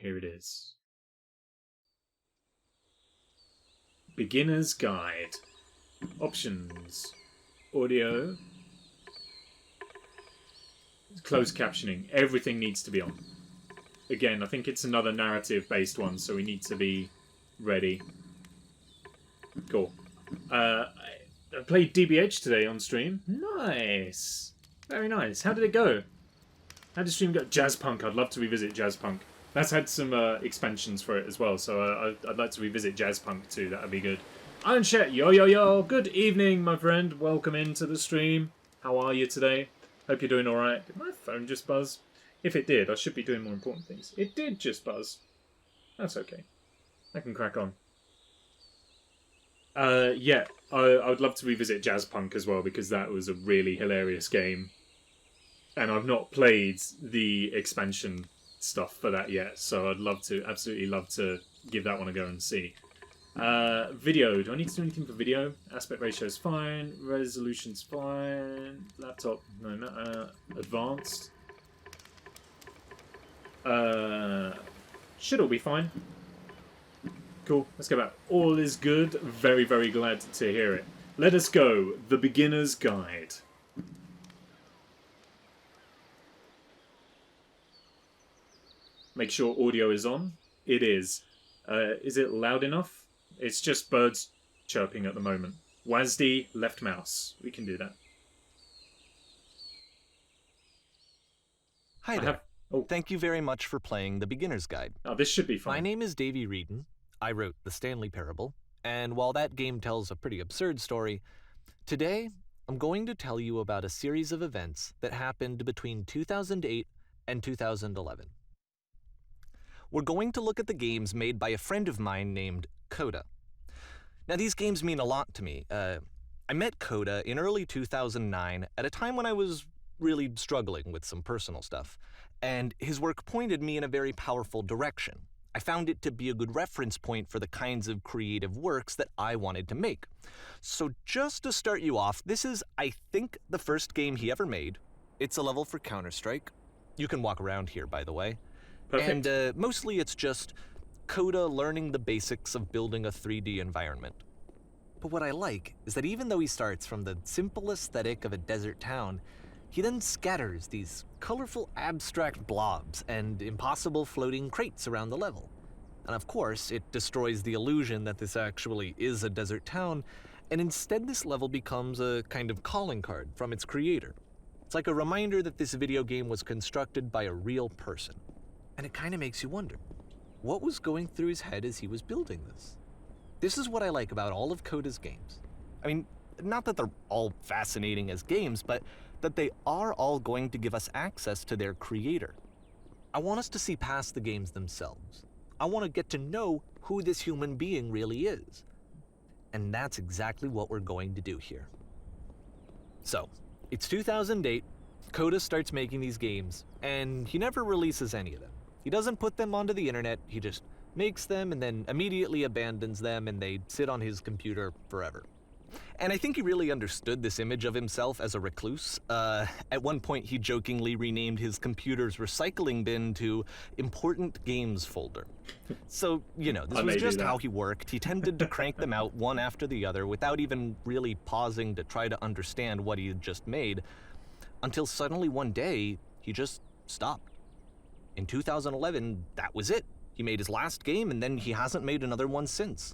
Here it is. Beginner's Guide. Options. Audio. Closed captioning. Everything needs to be on. Again, I think it's another narrative-based one, so we need to be ready. Cool. I played DBH today on stream. Nice. Very nice. How did it go? How did stream go? Jazz Punk. I'd love to revisit Jazz Punk. That's had some expansions for it as well, so I'd like to revisit Jazz Punk too. That'd be good. Iron Shet, yo yo yo. Good evening, my friend. Welcome into the stream. How are you today? Hope you're doing alright. Did my phone just buzz? If it did, I should be doing more important things. It did just buzz. That's okay. I can crack on. Yeah, I would love to revisit Jazz Punk as well, because that was a really hilarious game. And I've not played the expansion stuff for that yet, so I'd love to, absolutely love to give that one a go and see. Video. Do I need to do anything for video? Aspect ratio is fine. Resolution's fine. Laptop, no, advanced. Should all be fine. Cool. Let's go back. All is good. Very, very glad to hear it. Let us go. The Beginner's Guide. Make sure audio is on. It is. Is it loud enough? It's just birds chirping at the moment. WASD, left mouse. We can do that. Hi there. Thank you very much for playing The Beginner's Guide. Oh, this should be fun. My name is Davey Reedon. I wrote The Stanley Parable, and while that game tells a pretty absurd story, today I'm going to tell you about a series of events that happened between 2008 and 2011. We're going to look at the games made by a friend of mine named Coda. Now, these games mean a lot to me. I met Coda in early 2009 at a time when I was really struggling with some personal stuff, and his work pointed me in a very powerful direction. I found it to be a good reference point for the kinds of creative works that I wanted to make. So just to start you off, this is, I think, the first game he ever made. It's a level for Counter-Strike. You can walk around here, by the way. Perfect. And mostly it's just Coda learning the basics of building a 3D environment. But what I like is that even though he starts from the simple aesthetic of a desert town, he then scatters these colorful abstract blobs and impossible floating crates around the level. And of course, it destroys the illusion that this actually is a desert town, and instead this level becomes a kind of calling card from its creator. It's like a reminder that this video game was constructed by a real person. And it kind of makes you wonder, what was going through his head as he was building this? This is what I like about all of Coda's games. I mean, not that they're all fascinating as games, but that they are all going to give us access to their creator. I want us to see past the games themselves. I want to get to know who this human being really is. And that's exactly what we're going to do here. So, it's 2008, Coda starts making these games, and he never releases any of them. He doesn't put them onto the internet, he just makes them and then immediately abandons them, and they sit on his computer forever. And I think he really understood this image of himself as a recluse. At one point, he jokingly renamed his computer's recycling bin to Important Games Folder. So, you know, this was just how he worked. He tended to crank them out one after the other without even really pausing to try to understand what he had just made, until suddenly one day, he just stopped. In 2011, that was it. He made his last game, and then he hasn't made another one since.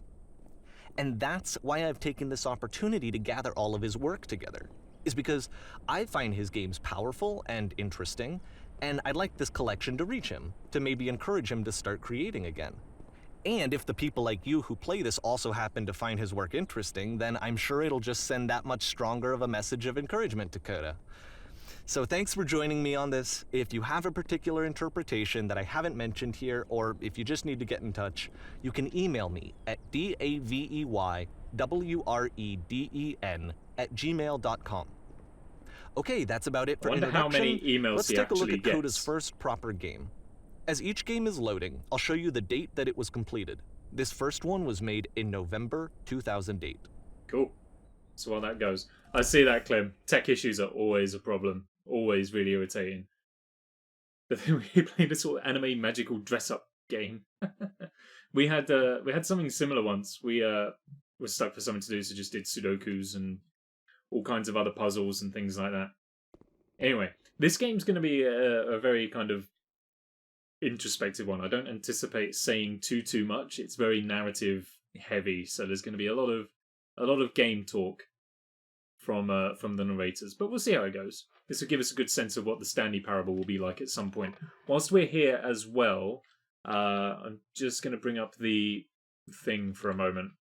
And that's why I've taken this opportunity to gather all of his work together, is because I find his games powerful and interesting, and I'd like this collection to reach him, to maybe encourage him to start creating again. And if the people like you who play this also happen to find his work interesting, then I'm sure it'll just send that much stronger of a message of encouragement to Coda. So thanks for joining me on this. If you have a particular interpretation that I haven't mentioned here, or if you just need to get in touch, you can email me at daveyWreden@gmail.com. Okay, that's about it for introduction. How many emails Let's he take a look actually at Coda's gets. first proper game. As each game is loading, I'll show you the date that it was completed. This first one was made in November 2008. Cool. So while that goes, I see that, Clem. Tech issues are always a problem. Always really irritating. But then we played this sort of anime magical dress-up game. We had something similar once. We were stuck for something to do, so just did Sudokus and all kinds of other puzzles and things like that. Anyway, this game's going to be a very kind of introspective one. I don't anticipate saying too much. It's very narrative heavy, so there's going to be a lot of game talk from the narrators. But we'll see how it goes. This will give us a good sense of what the Stanley Parable will be like at some point. Whilst we're here as well, I'm just going to bring up the thing for a moment.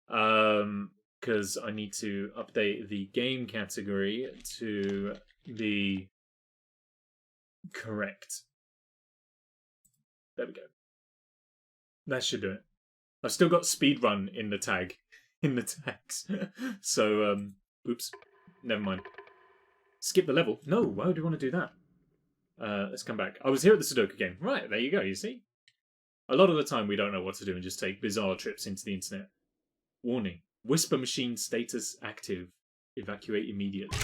Because I need to update the game category to the correct. There we go. That should do it. I've still got speedrun in the tag, in the tags. So, oops, never mind. Skip the level. No, why would you want to do that? Let's come back. I was here at the Sudoku game. Right, there you go, you see? A lot of the time we don't know what to do and just take bizarre trips into the internet. Warning. Whisper machine status active. Evacuate immediately.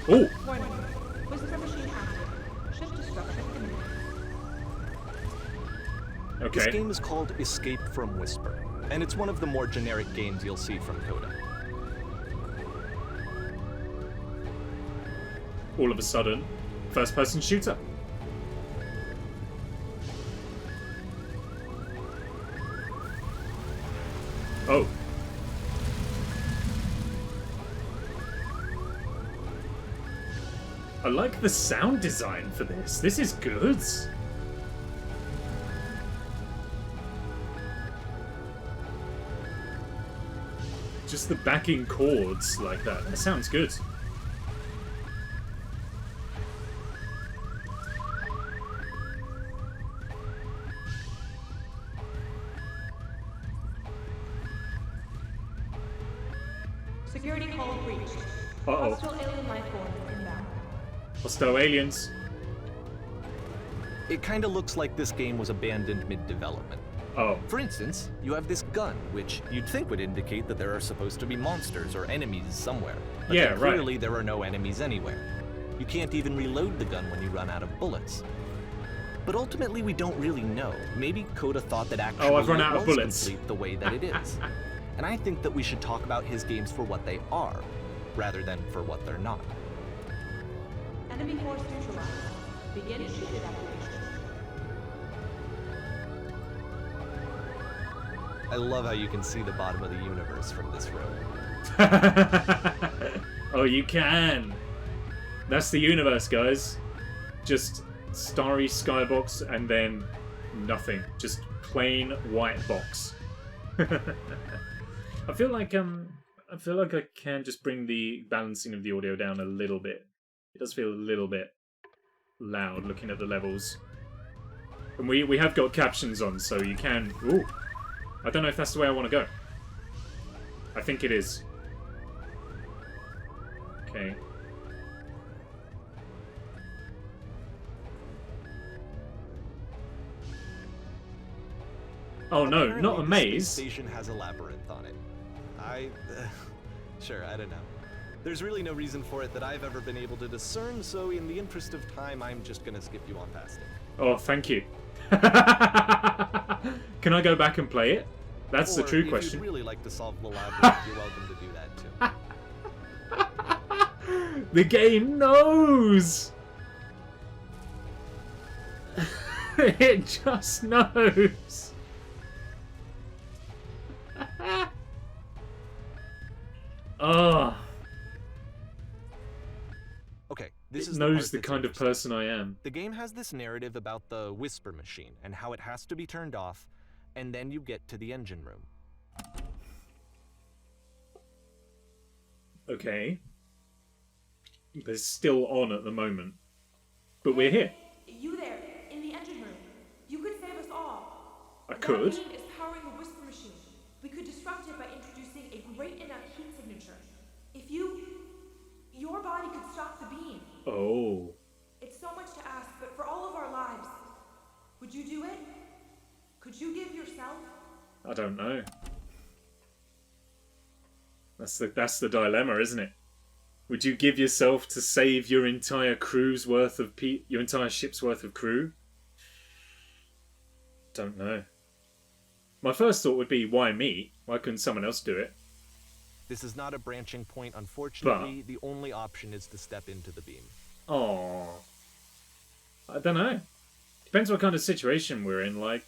Oh! Warning. Whisper machine active. Shift to structure imminent. Okay. This game is called Escape from Whisper, and it's one of the more generic games you'll see from Coda. All of a sudden, first-person shooter. Oh. I like the sound design for this. This is good. Just the backing chords like that. That sounds good. Security call breached. Uh-oh. Hostile alien life form inbound. Hostile aliens. It kinda looks like this game was abandoned mid-development. Oh. For instance, you have this gun, which you'd think would indicate that there are supposed to be monsters or enemies somewhere. But Yeah, then right. clearly there are no enemies anywhere. You can't even reload the gun when you run out of bullets. But ultimately we don't really know. Maybe Coda thought that actually I've run it out of was bullets. complete the way that it is. And I think that we should talk about his games for what they are, rather than for what they're not. Enemy force neutralized. Begin ship evacuation. I love how you can see the bottom of the universe from this room. Oh, you can. That's the universe, guys. Just starry skybox and then nothing. Just plain white box. I feel like I can just bring the balancing of the audio down a little bit. It does feel a little bit loud looking at the levels. And we have got captions on, so you can. Ooh. I don't know if that's the way I want to go. I think it is. Okay. Oh no, Apparently, not a the maze. space station has a labyrinth on it. Sure, I don't know. There's really no reason for it that I've ever been able to discern, so in the interest of time, I'm just gonna skip you on past it. Oh, thank you. Can I go back and play it? That's the true question. If you'd really like to solve the labyrinth, you're welcome to do that too. The game knows! It just knows! Oh, Okay, this it is knows the the part that's kind of interesting. person I am. The game has this narrative about the whisper machine and how it has to be turned off, and then you get to the engine room. Okay. But it's still on at the moment. But we're here. You there, in the engine room. You could save us all. I could. That beam is powering the whisper machine. We could disrupt it by introducing a great enough heat signature. If your body could stop the beam. Oh. It's so much to ask, but for all of our lives, would you do it? Could you give yourself? I don't know. That's the dilemma, isn't it? Would you give yourself to save your entire crew's worth of your entire ship's worth of crew? don't know. My first thought would be, why me? Why couldn't someone else do it? This is not a branching point, unfortunately. The only option is to step into the beam. Oh, I don't know. Depends what kind of situation we're in, like...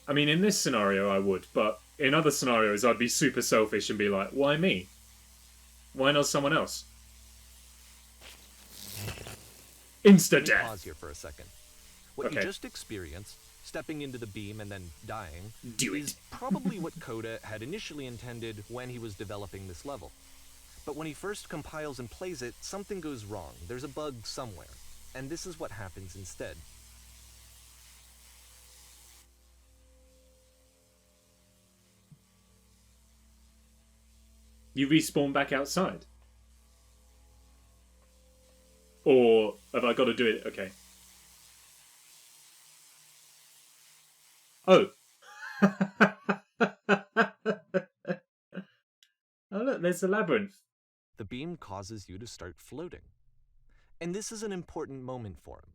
I mean, in this scenario I would, but in other scenarios I'd be super selfish and be like, why me? Why not someone else? Insta-death! Pause here for a second. What you just experienced, stepping into the beam and then dying, is probably what Coda had initially intended when he was developing this level. But when he first compiles and plays it, something goes wrong. There's a bug somewhere. And this is what happens instead. You respawn back outside? Or have I got to do it? Okay. Oh. Oh look, there's a labyrinth. The beam causes you to start floating. And this is an important moment for him.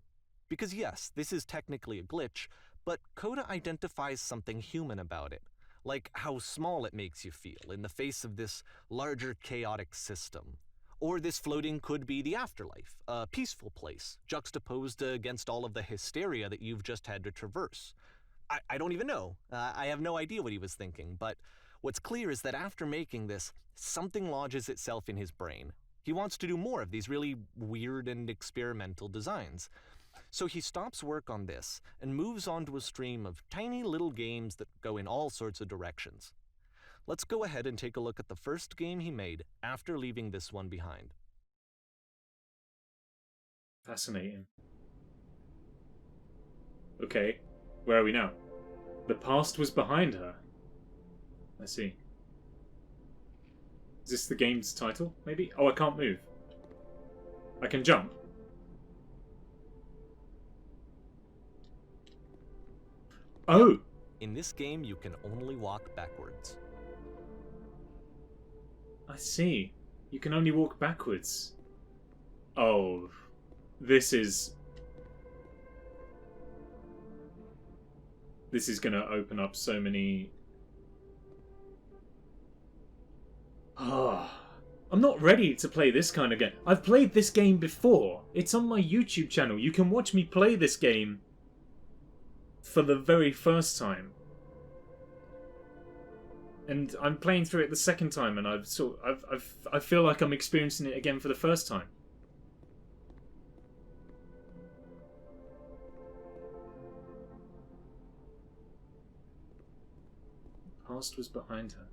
Because yes, this is technically a glitch, but Coda identifies something human about it. Like how small it makes you feel in the face of this larger chaotic system. Or this floating could be the afterlife, a peaceful place, juxtaposed against all of the hysteria that you've just had to traverse. I don't even know. I have no idea what he was thinking, but what's clear is that after making this, something lodges itself in his brain. He wants to do more of these really weird and experimental designs. So he stops work on this and moves on to a stream of tiny little games that go in all sorts of directions. Let's go ahead and take a look at the first game he made after leaving this one behind. Fascinating. Okay, where are we now? The past was behind her. I see. Is this the game's title, maybe? Oh, I can't move. I can jump. Oh! In this game, you can only walk backwards. I see. You can only walk backwards. Oh. This is gonna open up so many... I'm not ready to play this kind of game. I've played this game before. It's on my YouTube channel. You can watch me play this game for the very first time. And I'm playing through it the second time, and I feel like I'm experiencing it again for the first time. The past was behind her.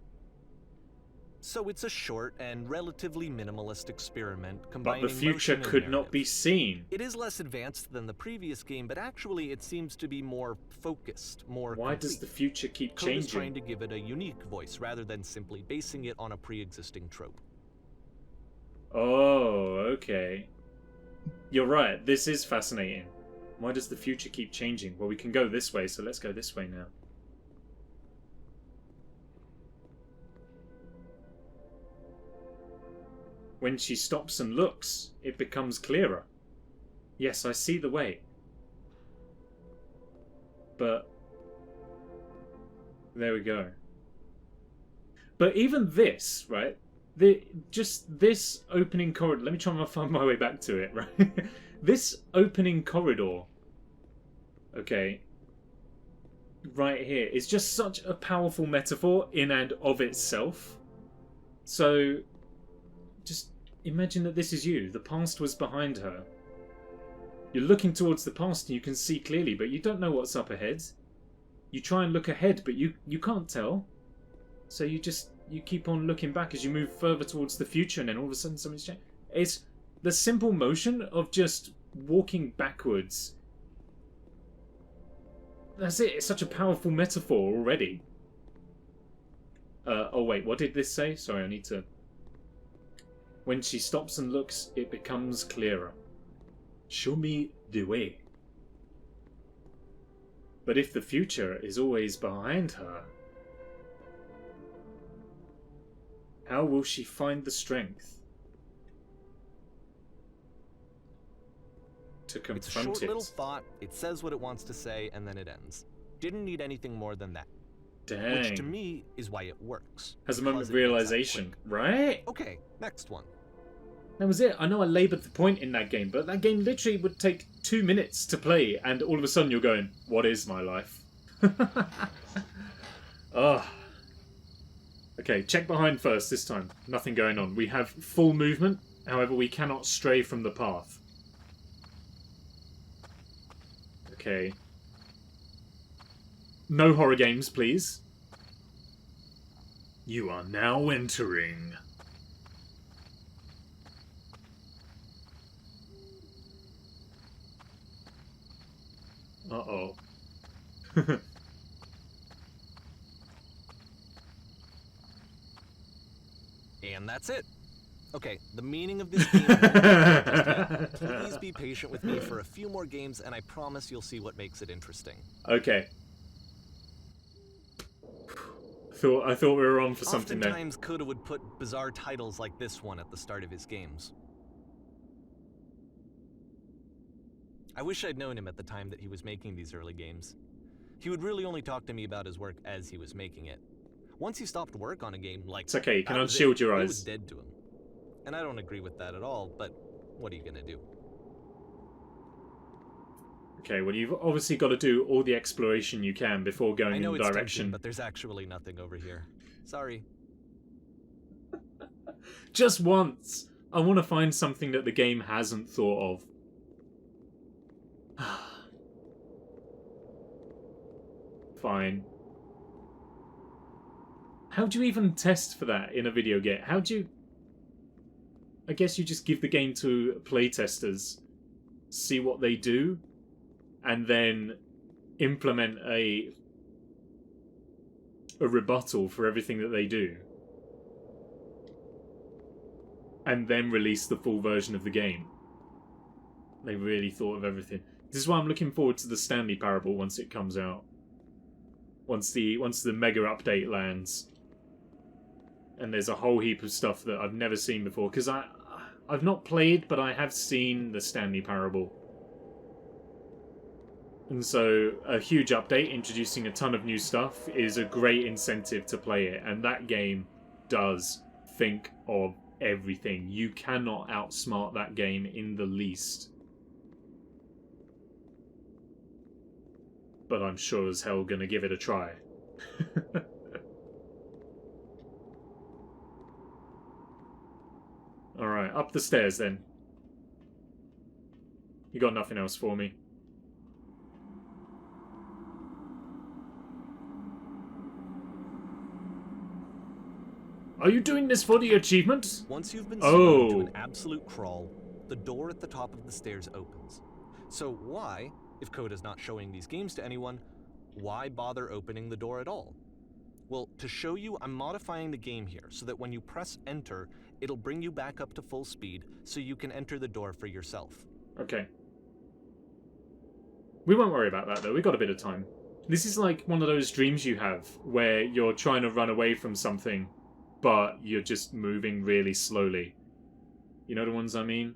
So it's a short and relatively minimalist experiment combining But the future motion and could not narrative. be seen. It is less advanced than the previous game, but actually it seems to be more focused, more Why complete. does the future keep Coda's changing? trying to give it a unique voice rather than simply basing it on a pre-existing trope. Oh, okay. You're right, this is fascinating. Why does the future keep changing? Well, we can go this way, so let's go this way now. When she stops and looks, it becomes clearer. Yes, I see the way. But... there we go. But even this, right? Just this opening corridor... Let me try and find my way back to it, right? This opening corridor... Okay. Right here is just such a powerful metaphor in and of itself. So... just imagine that this is you. The past was behind her. You're looking towards the past and you can see clearly, but you don't know what's up ahead. You try and look ahead, but you can't tell. So you keep on looking back as you move further towards the future, and then all of a sudden something's changed. It's the simple motion of just walking backwards. That's it. It's such a powerful metaphor already. Oh wait, what did this say? Sorry, I need to... When she stops and looks, it becomes clearer. Show me the way. But if the future is always behind her, how will she find the strength? to It's a confront short it. little thought, it says what it wants to say, and then it ends. Didn't need anything more than that. Dang. Which to me is why it works. Has a moment because of it gets out realization, quick. right? Okay, next one. That was it. I know I laboured the point in that game, but that game literally would take 2 minutes to play, and all of a sudden you're going, what is my life? Ugh. Okay, check behind first this time. Nothing going on. We have full movement, however we cannot stray from the path. Okay. No horror games, please. You are now entering... Uh-oh. And that's it. Okay, the meaning of this game won't be just yet. Please be patient with me for a few more games, and I promise you'll see what makes it interesting. Okay. I thought we were on for something there. Oftentimes, Coda would put bizarre titles like this one at the start of his games. I wish I'd known him at the time that he was making these early games. He would really only talk to me about his work as he was making it. Once he stopped work on a game, like... It's okay, you can that was unshield it. your It eyes. was dead to him. And I don't agree with that at all, but what are you gonna do? Okay, well you've obviously got to do all the exploration you can before going I know in it's the direction. tempting, but there's actually nothing over here. Sorry. Just once! I want to find something that the game hasn't thought of. Fine. How do you even test for that in a video game? How do you... I guess you just give the game to playtesters, see what they do, and then implement a rebuttal for everything that they do. And then release the full version of the game. They really thought of everything. This is why I'm looking forward to the Stanley Parable once it comes out. Once the mega update lands. And there's a whole heap of stuff that I've never seen before. Because I've not played, but I have seen the Stanley Parable. And so a huge update introducing a ton of new stuff is a great incentive to play it. And that game does think of everything. You cannot outsmart that game in the least. But I'm sure as hell gonna give it a try. Alright, up the stairs then. You got nothing else for me? Are you doing this for the achievement? Once you've been slowed to Oh. an absolute crawl, the door at the top of the stairs opens. So why, if Coda's not showing these games to anyone, why bother opening the door at all? Well, to show you, I'm modifying the game here so that when you press enter, it'll bring you back up to full speed so you can enter the door for yourself. Okay. We won't worry about that though, we've got a bit of time. This is like one of those dreams you have where you're trying to run away from something, but you're just moving really slowly. You know the ones I mean?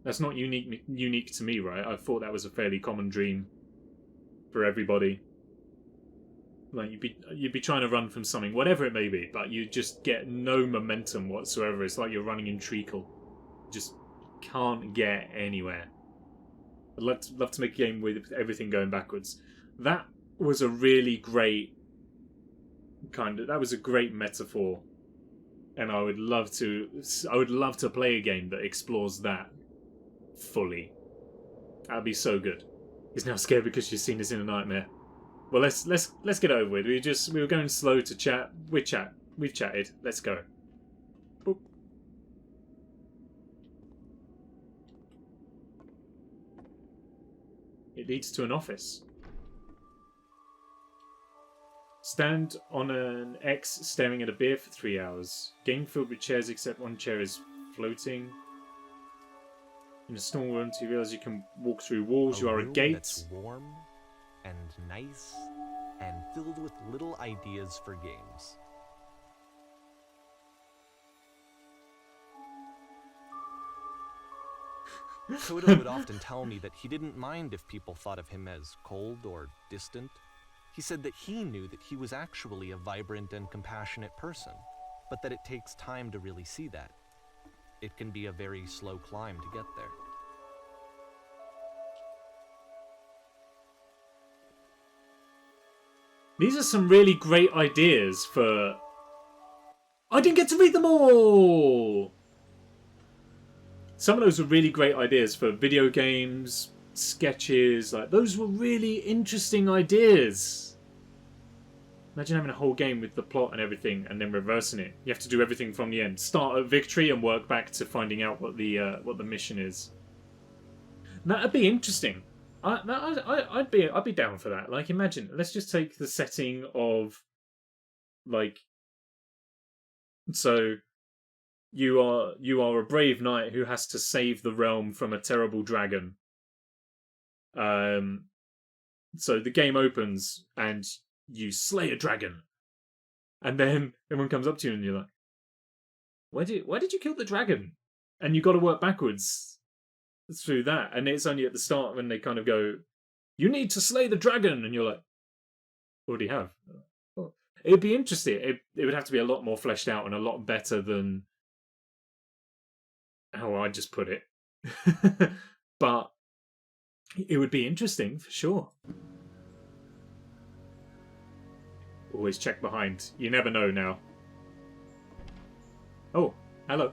That's not unique to me, right? I thought that was a fairly common dream for everybody. Like you'd be trying to run from something, whatever it may be, but you just get no momentum whatsoever. It's like you're running in treacle. Just can't get anywhere. I'd love to make a game with everything going backwards. That was a really great that was a great metaphor. And I would love to play a game that explores that fully. That'd be so good. He's now scared because she's seen us in a nightmare. Well, let's get over with. We were going slow to chat. We've chatted. Let's go. Boop. It leads to an office. Stand on an X staring at a beer for 3 hours. Game filled with chairs except one chair is floating. In a small room, you realise you can walk through walls. You are a room gate. That's warm and nice and filled with little ideas for games. Coda would often tell me that he didn't mind if people thought of him as cold or distant. He said that he knew that he was actually a vibrant and compassionate person, but that it takes time to really see that. It can be a very slow climb to get there. These are some really great ideas for... I didn't get to read them all! Some of those were really great ideas for video games, sketches. Like, those were really interesting ideas. Imagine having a whole game with the plot and everything, and then reversing it. You have to do everything from the end. Start at victory and work back to finding out what the mission is. That'd be interesting. I'd be down for that. Like, imagine. Let's just take the setting of, like, so you are a brave knight who has to save the realm from a terrible dragon. So the game opens and you slay a dragon, and then everyone comes up to you and you're like, why did you kill the dragon? And you got to work backwards through that, and it's only at the start when they kind of go, you need to slay the dragon, and you're like, already have. Oh. It'd be interesting. It would have to be a lot more fleshed out and a lot better than how I just put it. But it would be interesting for sure. Always check behind. You never know now. Oh, hello.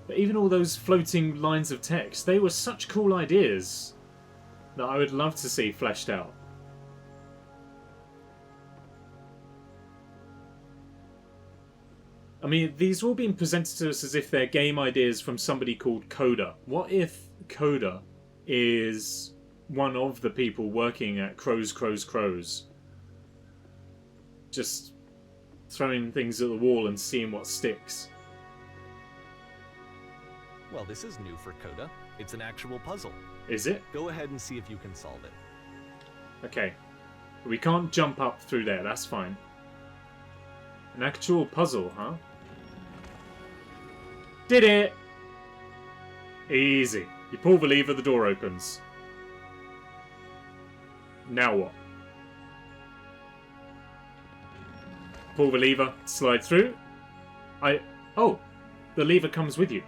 But even all those floating lines of text, they were such cool ideas that I would love to see fleshed out. I mean, these are all being presented to us as if they're game ideas from somebody called Coda. What if Coda is one of the people working at Crows. Just throwing things at the wall and seeing what sticks. Well, this is new for Coda. It's an actual puzzle. Is it? Go ahead and see if you can solve it. Okay. We can't jump up through there, that's fine. An actual puzzle, huh? Did it! Easy. You pull the lever, the door opens. Now what? Pull the lever, slide through. Oh! The lever comes with you.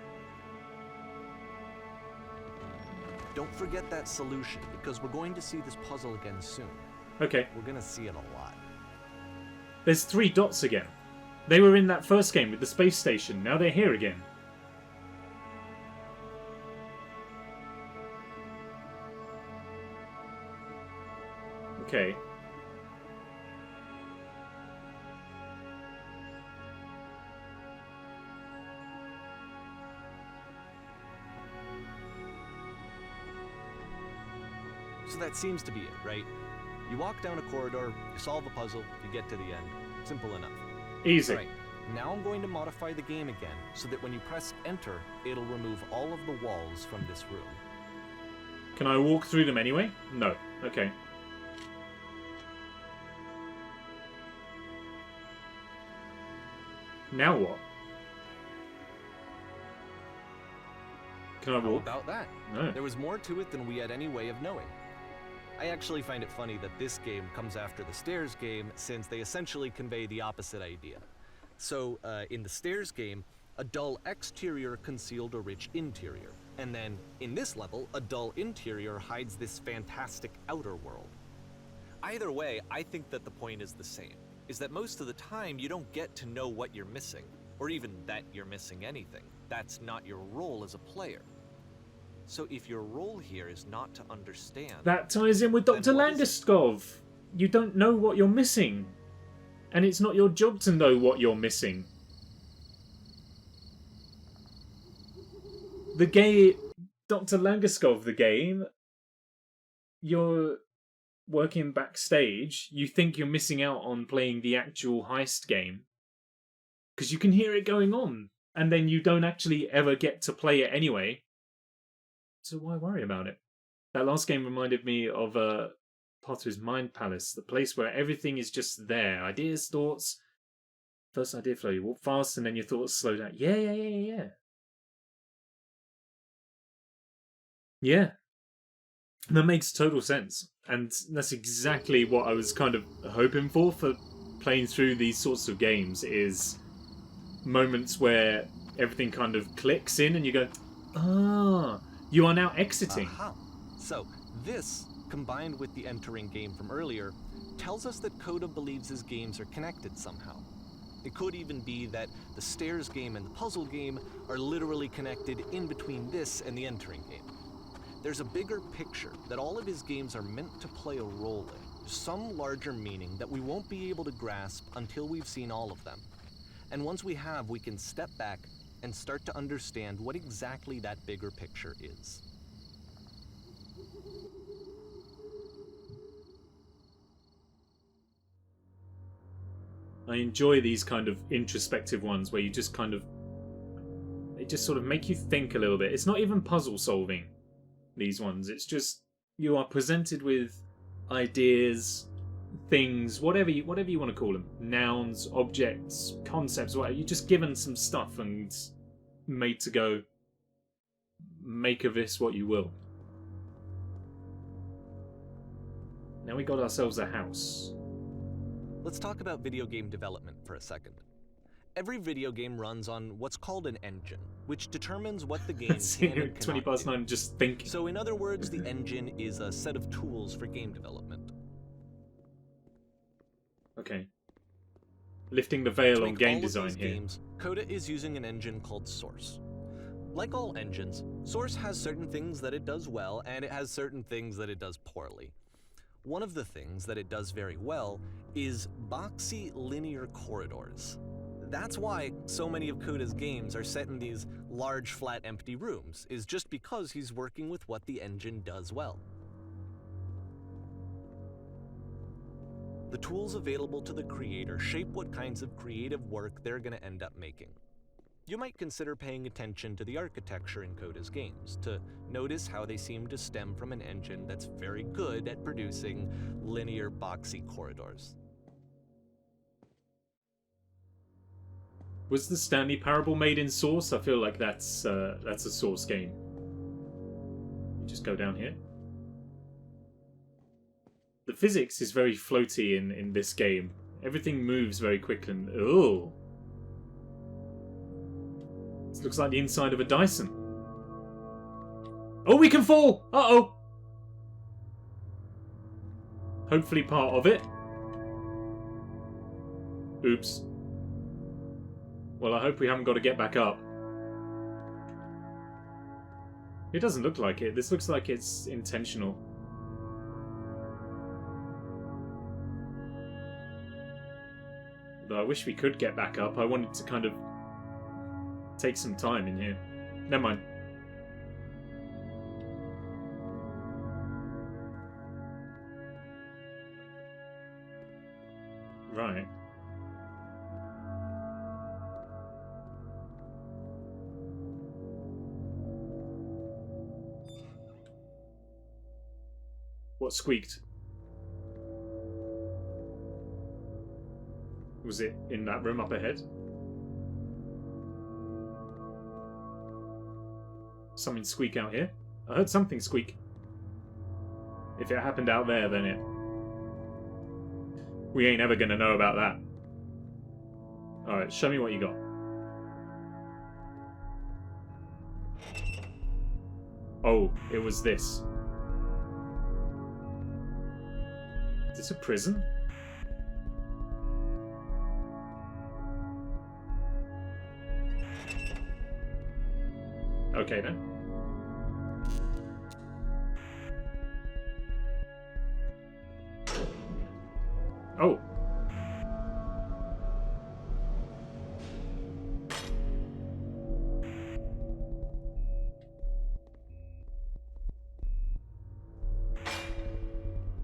Don't forget that solution, because we're going to see this puzzle again soon. Okay. We're gonna see it a lot. There's 3 dots again. They were in that first game with the space station. Now they're here again. Okay. So that seems to be it, right? You walk down a corridor, you solve a puzzle, you get to the end. Simple enough. Easy. Alright, now I'm going to modify the game again, so that when you press enter, it'll remove all of the walls from this room. Can I walk through them anyway? No. Okay. Now what? Can I How walk? about that? No. There was more to it than we had any way of knowing. I actually find it funny that this game comes after the Stairs game, since they essentially convey the opposite idea. So, in the Stairs game, a dull exterior concealed a rich interior. And then, in this level, a dull interior hides this fantastic outer world. Either way, I think that the point is the same, is that most of the time you don't get to know what you're missing, or even that you're missing anything. That's not your role as a player. So if your role here is not to understand... That ties in with Dr. Langeskov. You don't know what you're missing. And it's not your job to know what you're missing. The game... Dr. Langeskov, the game... You're working backstage. You think you're missing out on playing the actual heist game. Because you can hear it going on. And then you don't actually ever get to play it anyway. So why worry about it? That last game reminded me of part of his Mind Palace, the place where everything is just there. Ideas, thoughts. First idea flow, you walk fast and then your thoughts slow down. Yeah. Yeah. That makes total sense. And that's exactly what I was kind of hoping for playing through these sorts of games, is moments where everything kind of clicks in and you go, ah, you are now exiting. Aha. So this, combined with the entering game from earlier, tells us that Coda believes his games are connected somehow. It could even be that the stairs game and the puzzle game are literally connected in between this and the entering game. There's a bigger picture that all of his games are meant to play a role in, some larger meaning that we won't be able to grasp until we've seen all of them. And once we have, we can step back and start to understand what exactly that bigger picture is. I enjoy these kind of introspective ones where you just kind of... they just sort of make you think a little bit. It's not even puzzle solving, these ones. It's just you are presented with ideas, things, whatever you want to call them. Nouns, objects, concepts, whatever. You're just given some stuff and made to go, make of this what you will. Now we got ourselves a house. Let's talk about video game development for a second. Every video game runs on what's called an engine, which determines what the game can and cannot 20 past do. 9, just thinking. So in other words, the engine is a set of tools for game development. Okay. Lifting the veil To on make game all of design these here. games, Coda is using an engine called Source. Like all engines, Source has certain things that it does well, and it has certain things that it does poorly. One of the things that it does very well is boxy linear corridors. That's why so many of Coda's games are set in these large, flat, empty rooms, is just because he's working with what the engine does well. The tools available to the creator shape what kinds of creative work they're going to end up making. You might consider paying attention to the architecture in Coda's games to notice how they seem to stem from an engine that's very good at producing linear, boxy corridors. Was the Stanley Parable made in Source? I feel like that's a Source game. You just go down here. The physics is very floaty in this game. Everything moves very quickly and... oh! This looks like the inside of a Dyson. Oh, we can fall! Uh-oh! Hopefully part of it. Oops. Well, I hope we haven't got to get back up. It doesn't look like it. This looks like it's intentional. Though I wish we could get back up. I wanted to kind of take some time in here. Never mind. Right. What squeaked? Was it in that room up ahead? Something squeak out here? I heard something squeak. If it happened out there, then it... we ain't ever gonna know about that. Alright, show me what you got. Oh, it was this. Is this a prison? Okay then. Oh.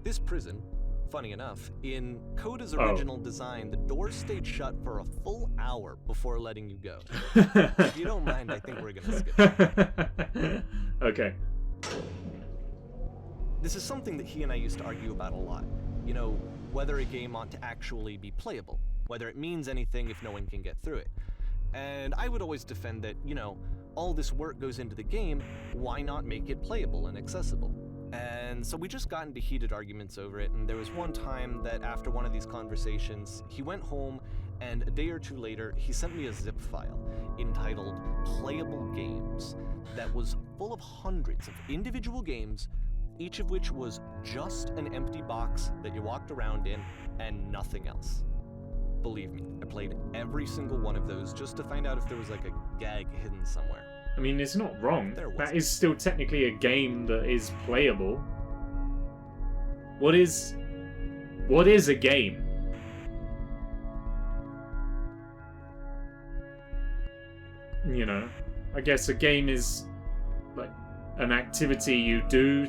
This prison, funny enough, in Coda's original design, the doors stayed shut for a full hour before letting you go. If you don't mind, I think we're gonna skip it. Okay. This is something that he and I used to argue about a lot. You know, whether a game ought to actually be playable. whether it means anything if no one can get through it. And I would always defend that, all this work goes into the game, why not make it playable and accessible? And so we just got into heated arguments over it, and there was one time that after one of these conversations, he went home, and a day or two later, he sent me a zip file entitled Playable Games that was full of hundreds of individual games, each of which was just an empty box that you walked around in and nothing else. Believe me, I played every single one of those just to find out if there was like a gag hidden somewhere. I mean, it's not wrong. There That wasn't. is still technically a game that is playable. What is a game? I guess a game is like an activity you do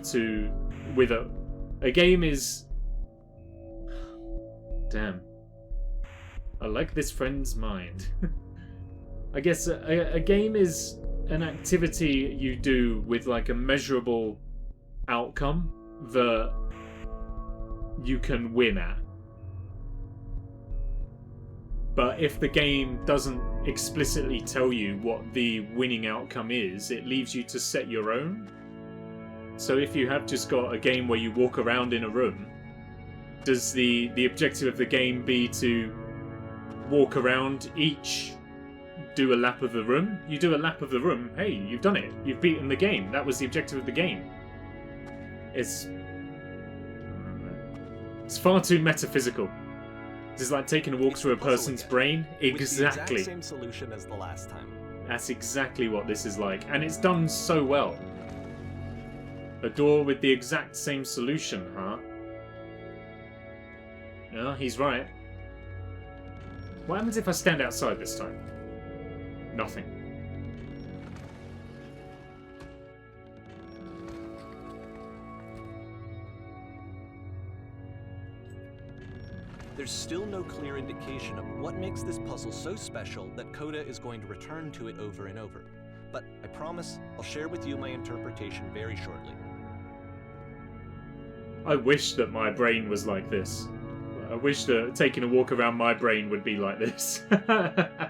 with a game is... Damn. I like this friend's mind. I guess a game is an activity you do with like a measurable outcome that you can win at. But if the game doesn't explicitly tell you what the winning outcome is, it leaves you to set your own. So if you have just got a game where you walk around in a room, does the objective of the game be to walk around, each do a lap of the room? You do a lap of the room, hey, you've done it. You've beaten the game. That was the objective of the game. It's far too metaphysical. It's like taking a walk through a person's brain. With the Exactly. exact same solution as the last time. That's exactly what this is like. And it's done so well. A door with the exact same solution, huh? Yeah, he's right. What happens if I stand outside this time? Nothing. There's still no clear indication of what makes this puzzle so special that Coda is going to return to it over and over. But I promise I'll share with you my interpretation very shortly. I wish that my brain was like this. I wish that taking a walk around my brain would be like this. I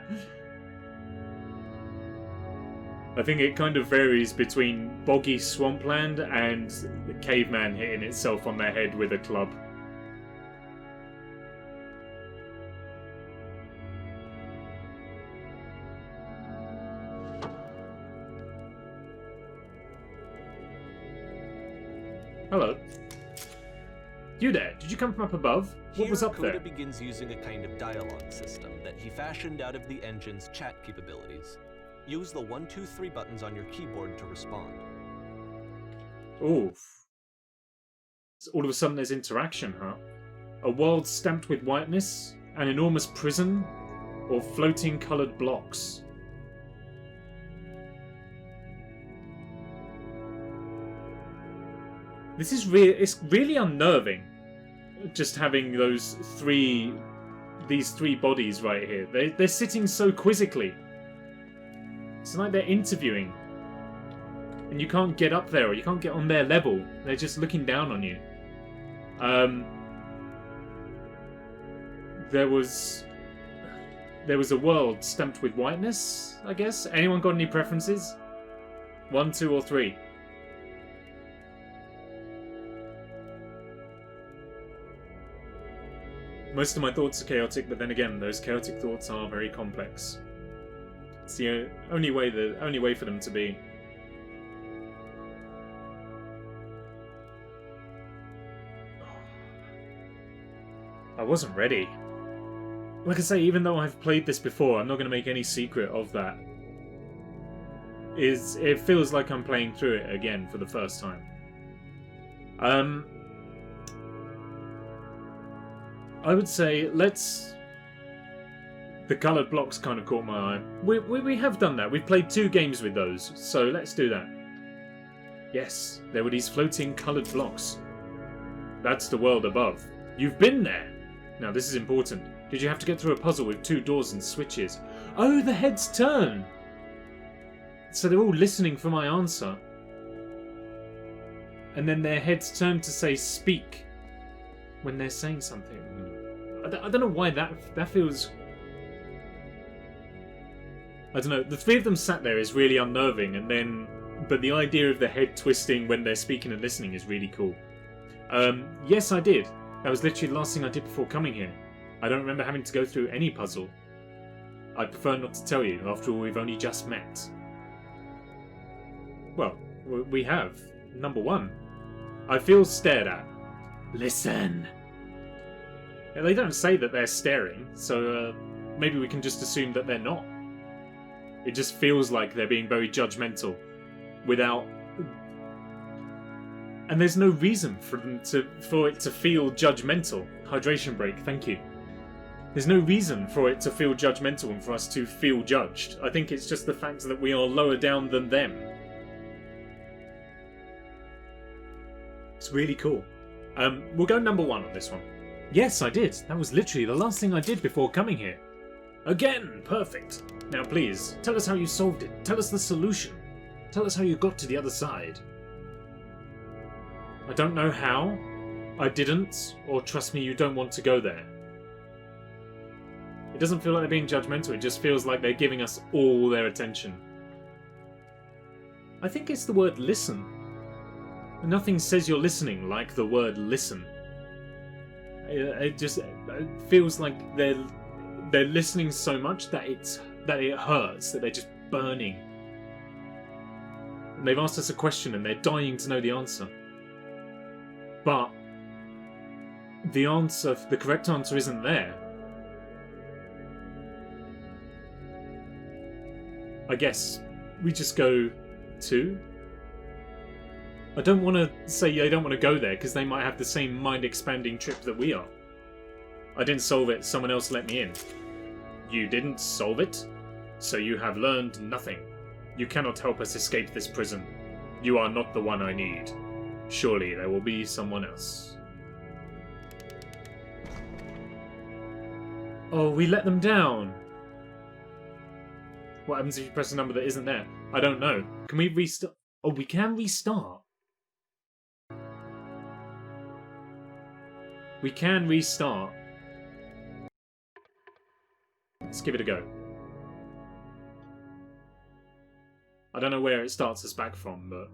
think it kind of varies between boggy swampland and the caveman hitting itself on their head with a club. Hello. You there? Did you come from up above? What was up Coda there? begins using a kind of dialogue system that he fashioned out of the engine's chat capabilities. Use the 1, 2, 3 buttons on your keyboard to respond. Oof. So all of a sudden there's interaction, huh? A world stamped with whiteness, an enormous prison, or floating coloured blocks. This is it's really unnerving. Just having these three bodies right here. They're sitting so quizzically. It's like they're interviewing. And you can't get up there, or you can't get on their level. They're just looking down on you. There was a world stamped with whiteness, I guess. Anyone got any preferences? 1, 2, or 3? Most of my thoughts are chaotic, but then again, those chaotic thoughts are very complex. It's the only way for them to be. I wasn't ready. Like I say, even though I've played this before, I'm not going to make any secret of that. It feels like I'm playing through it again for the first time. I would say the coloured blocks kind of caught my eye. We have done that. We've played 2 games with those, so let's do that. Yes, there were these floating coloured blocks. That's the world above. You've been there! Now this is important. Did you have to get through a puzzle with 2 doors and switches? Oh, the heads turn! So they're all listening for my answer. And then their heads turn to say speak when they're saying something. I don't know why that feels... I don't know. The three of them sat there is really unnerving, and then... But the idea of the head twisting when they're speaking and listening is really cool. Yes, I did. That was literally the last thing I did before coming here. I don't remember having to go through any puzzle. I'd prefer not to tell you. After all, we've only just met. Well, we have. Number 1. I feel stared at. Listen. Yeah, they don't say that they're staring, so maybe we can just assume that they're not. It just feels like they're being very judgmental, without... And there's no reason for it to feel judgmental. Hydration break, thank you. There's no reason for it to feel judgmental and for us to feel judged. I think it's just the fact that we are lower down than them. It's really cool. We'll go number 1 on this one. Yes, I did. That was literally the last thing I did before coming here. Again, perfect. Now please, tell us how you solved it. Tell us the solution. Tell us how you got to the other side. I don't know how. I didn't. Or trust me, you don't want to go there. It doesn't feel like they're being judgmental. It just feels like they're giving us all their attention. I think it's the word listen. Nothing says you're listening like the word listen. It feels like they're listening so much that it hurts, that they're just burning. And they've asked us a question and they're dying to know the answer. But the correct answer isn't there. I guess we just go 2. I don't want to say I don't want to go there, because they might have the same mind-expanding trip that we are. I didn't solve it, someone else let me in. You didn't solve it? So you have learned nothing. You cannot help us escape this prison. You are not the one I need. Surely there will be someone else. Oh, we let them down. What happens if you press a number that isn't there? I don't know. Can we restart? Oh, we can restart. We can restart. Let's give it a go. I don't know where it starts us back from, but...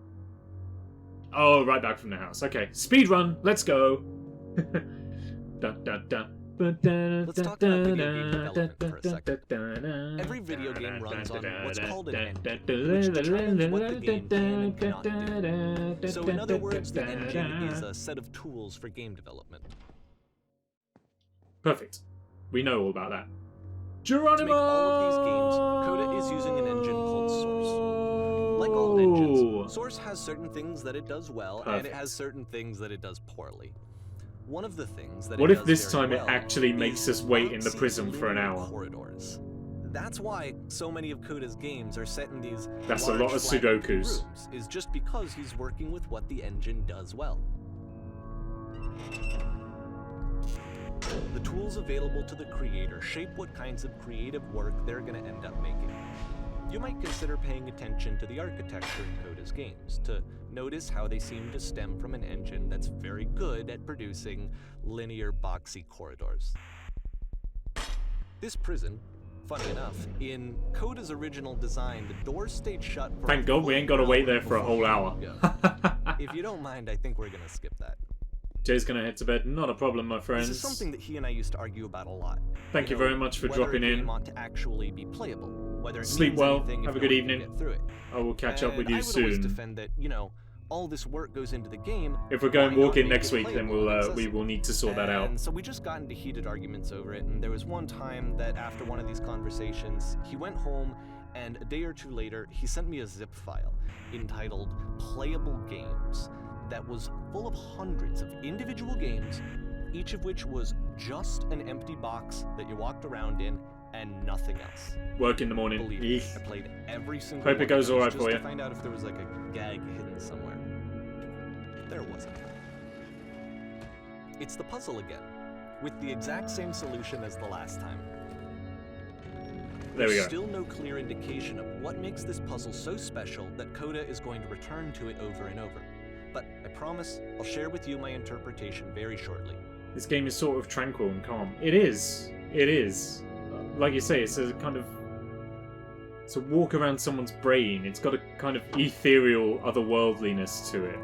Oh, right back from the house. Okay, speed run. Let's go. Dun, dun, dun. Let's talk about video game development for a second. Every video game runs on what's called an engine, which determines what the game can and cannot do. So in other words, the engine is a set of tools for game development. Perfect. We know all about that. Geronimo! To make all of these games, Coda is using an engine called Source. Like all engines, Source has certain things that it does well, and it has certain things that it does poorly. One of the things that what it if does this very time it well actually makes us wait in the boxy prison for an linear hour? corridors. That's why so many of Coda's games are set in these That's a large, lot of flat Sudokus. rooms, is just because he's working with what the engine does well. The tools available to the creator shape what kinds of creative work they're going to end up making. You might consider paying attention to the architecture in Coda's games, to notice how they seem to stem from an engine that's very good at producing linear, boxy corridors. This prison, funny enough, in Coda's original design, the doors stayed shut for Thank God we ain't got to wait there for a whole hour. If you don't mind, I think we're going to skip that. Jay's gonna head to bed. Not a problem, my friends. This is something that he and I used to argue about a lot. Thank you very much for dropping in. Whether a game ought to actually be playable, whether it Sleep means well. anything if Have a no good one evening. can get through it. I will catch up with you I would always soon. defend that, all this work goes into the game. If we're going why not walking make next it week, then playable and we will need to sort that out. And so we just got into heated arguments over it, and there was one time that after one of these conversations, he went home, and a day or two later, he sent me a zip file entitled Playable Games that was full of hundreds of individual games, each of which was just an empty box that you walked around in and nothing else. Work in the morning. Believe me, I played every single Hope it one goes of those alright just for to you. find out if there was like a gag hidden somewhere. There wasn't. It's the puzzle again, with the exact same solution as the last time. There we There's go. still no clear indication of what makes this puzzle so special that Coda is going to return to it over and over. But I promise I'll share with you my interpretation very shortly. This game is sort of tranquil and calm. It is. It is. Like you say, it's a kind of... It's a walk around someone's brain. It's got a kind of ethereal otherworldliness to it.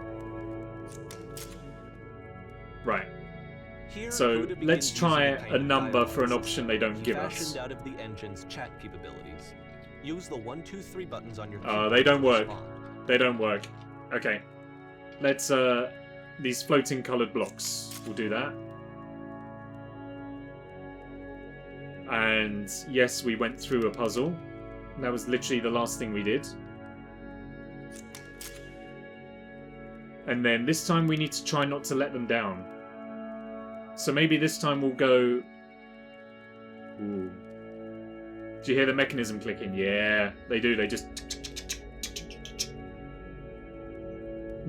Right. So let's try a number for an option they don't give us. Out of the engine's chat capabilities. Use the 1, 2, 3 buttons on your keyboard. They don't work. They don't work. Okay. Let's these floating coloured blocks. We'll do that. And yes, we went through a puzzle. That was literally the last thing we did. And then this time we need to try not to let them down. So maybe this time we'll go... Ooh. Do you hear the mechanism clicking? Yeah, they do. They just...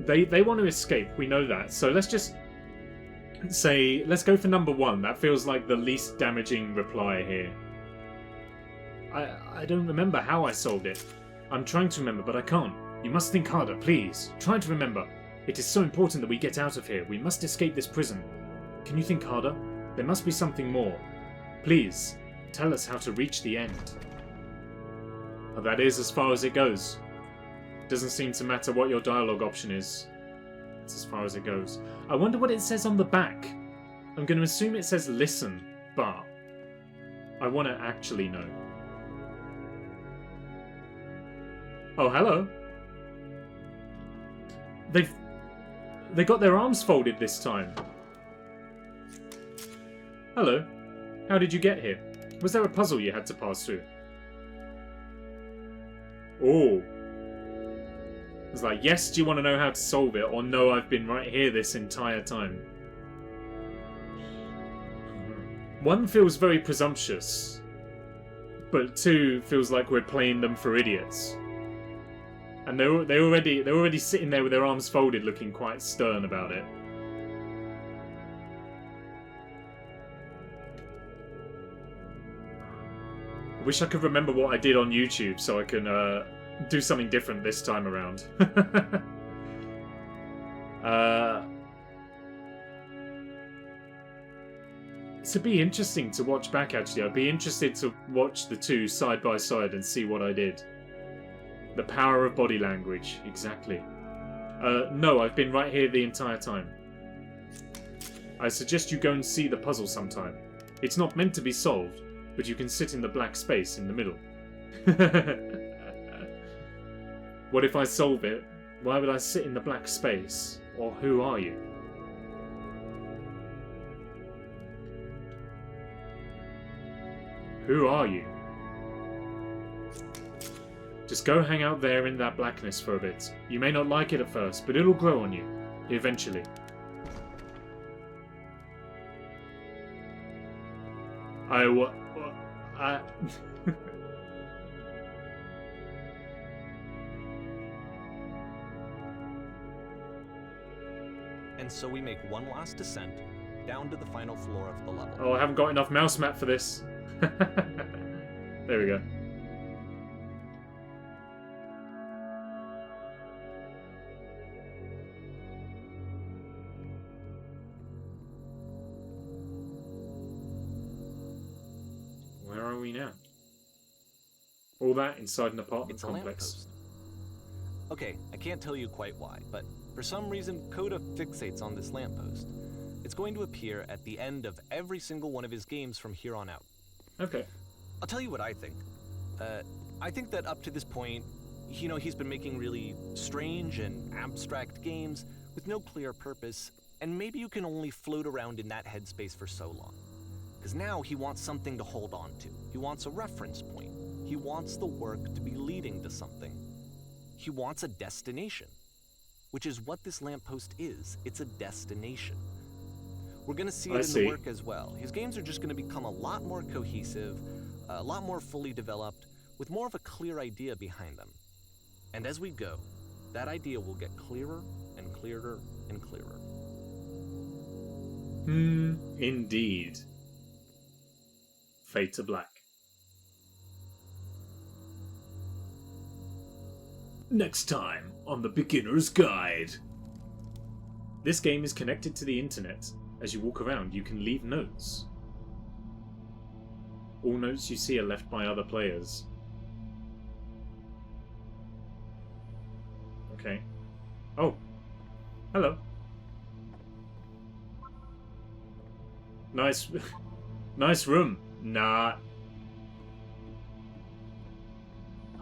They want to escape. We know that. So let's just say... Let's go for number 1. That feels like the least damaging reply here. I don't remember how I solved it. I'm trying to remember, but I can't. You must think harder, please. Try to remember. It is so important that we get out of here. We must escape this prison. Can you think harder? There must be something more. Please, tell us how to reach the end. Well, that is as far as it goes. Doesn't seem to matter what your dialogue option is. It's as far as it goes. I wonder what it says on the back. I'm going to assume it says listen, but I want to actually know. Oh, hello. They got their arms folded this time. Hello. How did you get here? Was there a puzzle you had to pass through? Oh. It's like, yes, do you want to know how to solve it? Or no, I've been right here this entire time. 1 feels very presumptuous. But 2 feels like we're playing them for idiots. And they're already sitting there with their arms folded, looking quite stern about it. I wish I could remember what I did on YouTube so I can do something different this time around. It'd be interesting to watch back, actually. I'd be interested to watch the 2 side by side and see what I did. The power of body language, exactly. No, I've been right here the entire time. I suggest you go and see the puzzle sometime. It's not meant to be solved, but you can sit in the black space in the middle. What if I solve it? Why would I sit in the black space? Or who are you? Who are you? Just go hang out there in that blackness for a bit. You may not like it at first, but it'll grow on you. Eventually. And so we make one last descent down to the final floor of the level. Oh, I haven't got enough mouse mat for this. There we go. Where are we now? All that inside an apartment complex. Okay, I can't tell you quite why, but for some reason, Coda fixates on this lamppost. It's going to appear at the end of every single one of his games from here on out. Okay. I'll tell you what I think. I think that up to this point, you know, he's been making really strange and abstract games with no clear purpose, and maybe you can only float around in that headspace for so long. Because now he wants something to hold on to. He wants a reference point. He wants the work to be leading to something. He wants a destination, which is what this lamppost is. It's a destination. We're going to see it in the work as well. His games are just going to become a lot more cohesive, a lot more fully developed, with more of a clear idea behind them. And as we go, that idea will get clearer and clearer and clearer. Indeed. Fade to black. Next time on The Beginner's Guide. This game is connected to the internet, as you walk around, you can leave notes. All notes you see are left by other players. Okay. Oh. Hello. Nice. Nice room. Nah.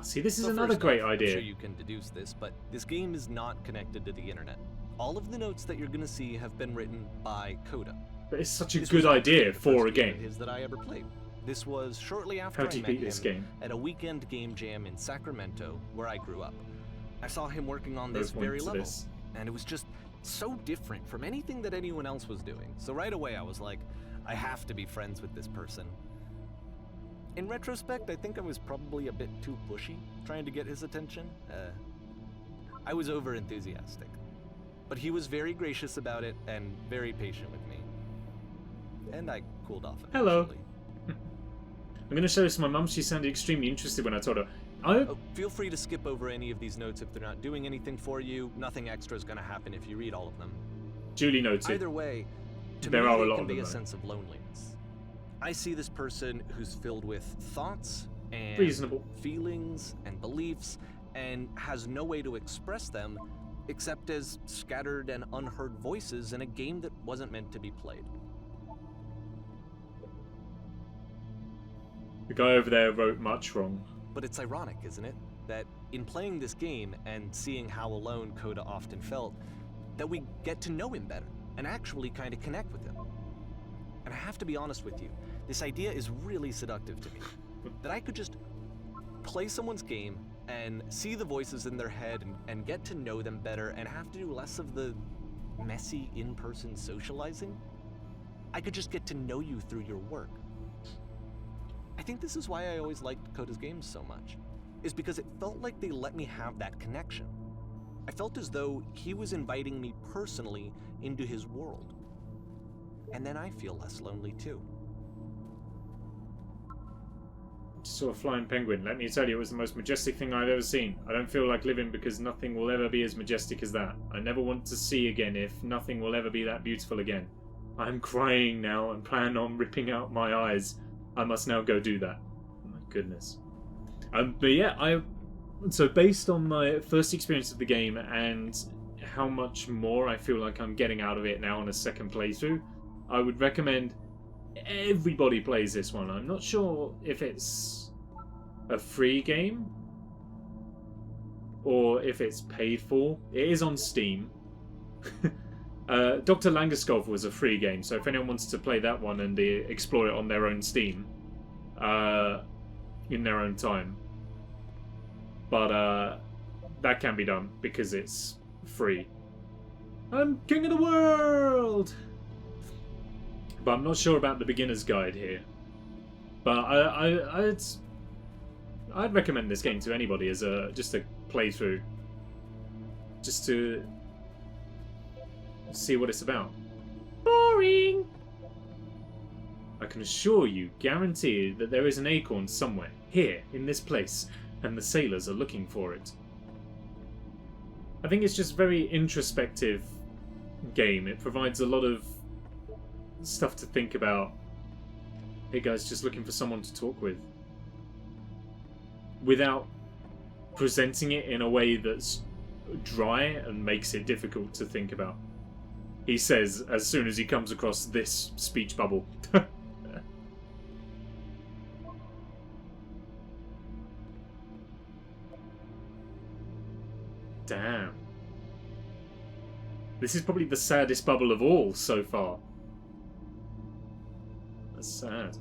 See, this is another great idea. I'm sure you can deduce this, but this game is not connected to the internet. All of the notes that you're going to see have been written by Coda. But it's such a good idea for a game. That I ever played. This was shortly after I met him at a weekend game jam in Sacramento, where I grew up. I saw him working on this very level, and it was just so different from anything that anyone else was doing. So right away I was like, I have to be friends with this person. In retrospect, I think I was probably a bit too pushy, trying to get his attention. I was over-enthusiastic. But he was very gracious about it and very patient with me. And I cooled off eventually. Hello. I'm going to show this to my mum. She sounded extremely interested when I told her. Feel free to skip over any of these notes if they're not doing anything for you. Nothing extra is going to happen if you read all of them. Duly noted. Either way, to there me, are a it lot can of be them, a though. sense of loneliness. I see this person who's filled with thoughts and Reasonable. feelings and beliefs and has no way to express them except as scattered and unheard voices in a game that wasn't meant to be played. The guy over there wrote much wrong. But it's ironic, isn't it? That in playing this game and seeing how alone Coda often felt, that we get to know him better and actually kind of connect with him. And I have to be honest with you, this idea is really seductive to me. That I could just play someone's game and see the voices in their head and get to know them better and have to do less of the messy in-person socializing. I could just get to know you through your work. I think this is why I always liked Coda's games so much, is because it felt like they let me have that connection. I felt as though he was inviting me personally into his world. And then I feel less lonely too. Saw a flying penguin. Let me tell you, it was the most majestic thing I've ever seen. I don't feel like living because nothing will ever be as majestic as that. I never want to see again if nothing will ever be that beautiful again. I'm crying now and plan on ripping out my eyes. I must now go do that. Oh my goodness. But yeah, so based on my first experience of the game and how much more I feel like I'm getting out of it now on a second playthrough, I would recommend everybody plays this one. I'm not sure if it's a free game or if it's paid for. It is on Steam. Dr. Langeskov was a free game, so if anyone wants to play that one and explore it on their own Steam, in their own time. But that can be done because it's free. I'm king of the world! But I'm not sure about the beginner's guide here. But I'd recommend this game to anybody as just a playthrough, just to see what it's about. Boring. I can assure you, guarantee that there is an acorn somewhere here in this place, and the sailors are looking for it. I think it's just a very introspective game. It provides a lot of stuff to think about. Hey guys, just looking for someone to talk with. Without presenting it in a way that's dry and makes it difficult to think about. He says as soon as he comes across this speech bubble. Damn. This is probably the saddest bubble of all so far. That's sad.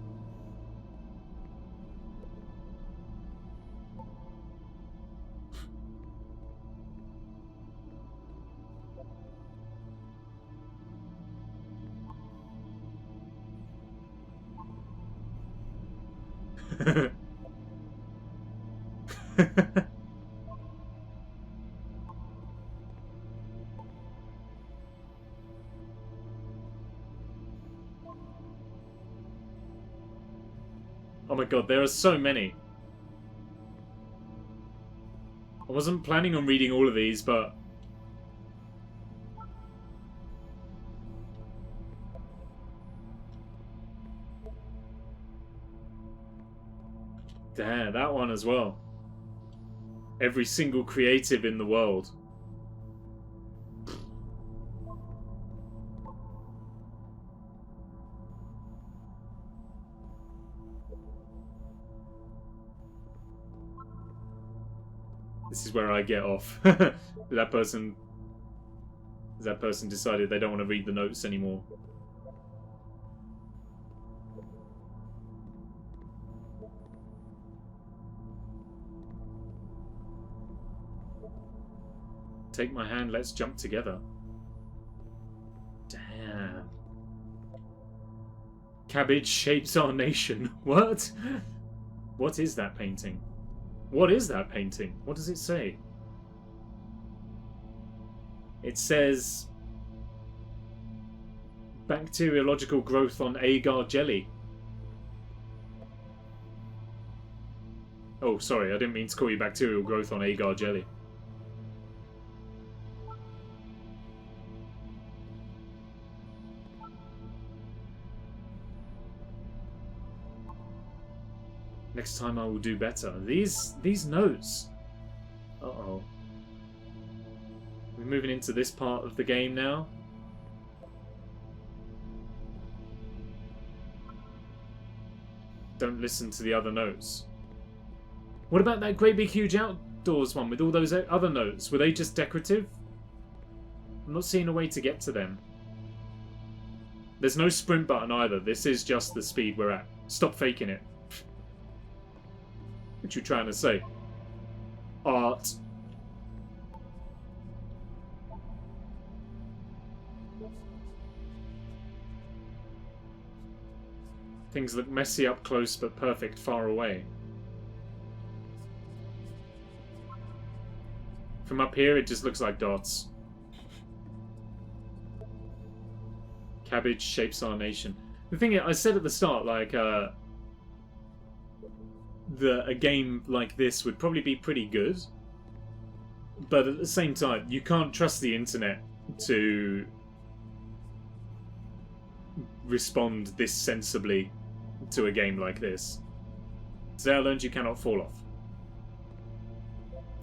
Oh my god, there are so many. I wasn't planning on reading all of these, but Damn, that one as well. Every single creative in the world. This is where I get off. That person decided they don't want to read the notes anymore. Take my hand, let's jump together. Damn. Cabbage shapes our nation. What? What is that painting? What is that painting? What does it say? It says bacteriological growth on agar jelly. Oh, sorry, I didn't mean to call you bacterial growth on agar jelly. Next time I will do better. These notes. Uh-oh. We're moving into this part of the game now. Don't listen to the other notes. What about that great big huge outdoors one with all those other notes? Were they just decorative? I'm not seeing a way to get to them. There's no sprint button either. This is just the speed we're at. Stop faking it. What you trying to say? Art. Things look messy up close but perfect far away. From up here it just looks like dots. Cabbage shapes our nation. The thing is, I said at the start, like, a game like this would probably be pretty good, but at the same time, you can't trust the internet to respond this sensibly to a game like this. Today I learned you cannot fall off.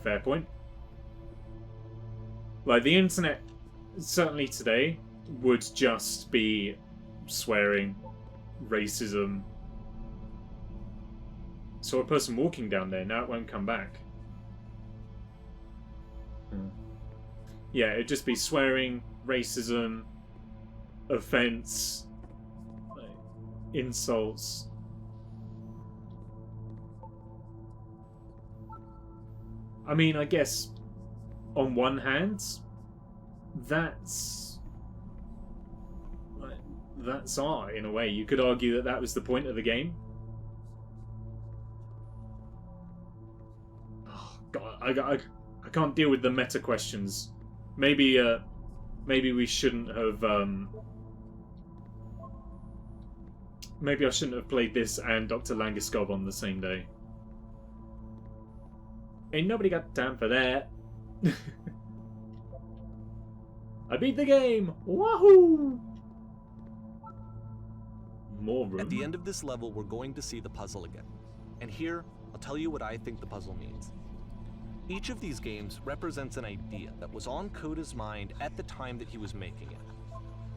Fair point. Like, the internet, certainly today, would just be swearing, racism. Saw a person walking down there, now it won't come back. Yeah, it'd just be swearing, racism, offense, like, insults. I mean, I guess, on one hand, that's art, in a way. You could argue that that was the point of the game. I can't deal with the meta questions. Maybe we shouldn't have. Maybe I shouldn't have played this and Dr. Langeskov on the same day. Ain't nobody got time for that. I beat the game. Wahoo! More room. At the end of this level, we're going to see the puzzle again. And here, I'll tell you what I think the puzzle means. Each of these games represents an idea that was on Coda's mind at the time that he was making it.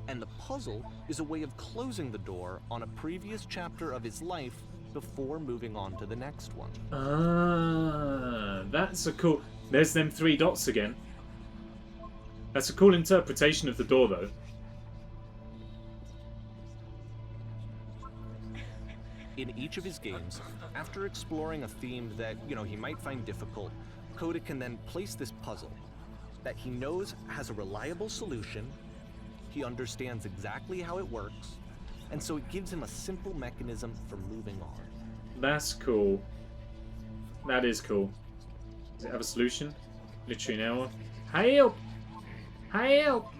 And the puzzle is a way of closing the door on a previous chapter of his life before moving on to the next one. Ah, that's a cool... There's them 3 dots again. That's a cool interpretation of the door, though. In each of his games, after exploring a theme that, he might find difficult, Coda can then place this puzzle that he knows has a reliable solution, he understands exactly how it works, and so it gives him a simple mechanism for moving on. That's cool. That is cool. Does it have a solution? Literally an hour. Help! Help!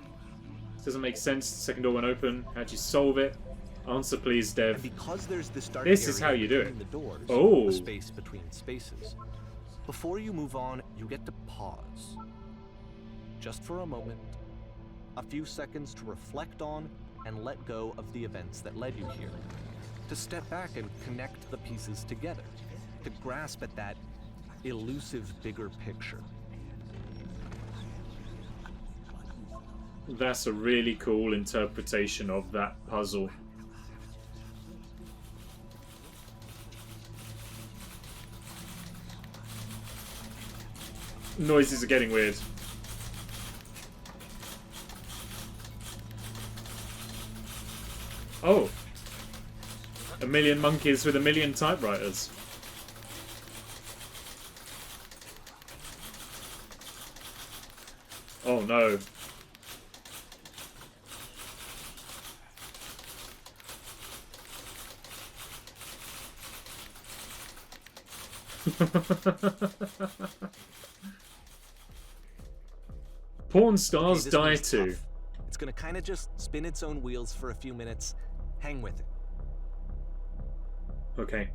This doesn't make sense. The second door went open. How'd you solve it? Answer please, Dev. And because there's this dark This area is how you do between it. the doors, Oh. a space between spaces. Before you move on, you get to pause. Just for a moment, a few seconds to reflect on and let go of the events that led you here. To step back and connect the pieces together. to grasp at that elusive bigger picture. That's a really cool interpretation of that puzzle. Noises are getting weird. Oh. A million monkeys with a million typewriters. Oh no. Porn stars Okay, this die one's too. tough. It's gonna kind of just spin its own wheels for a few minutes. Hang with it. Okay.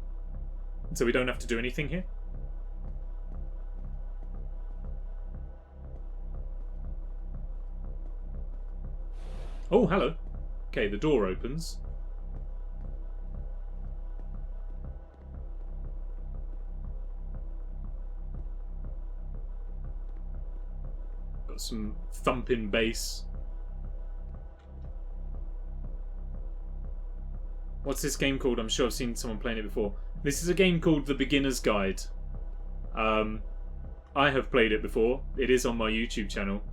So we don't have to do anything here? Oh, hello. Okay, the door opens. Got some thumping bass. What's this game called? I'm sure I've seen someone playing it before. This is a game called The Beginner's Guide. I have played it before. It is on my YouTube channel.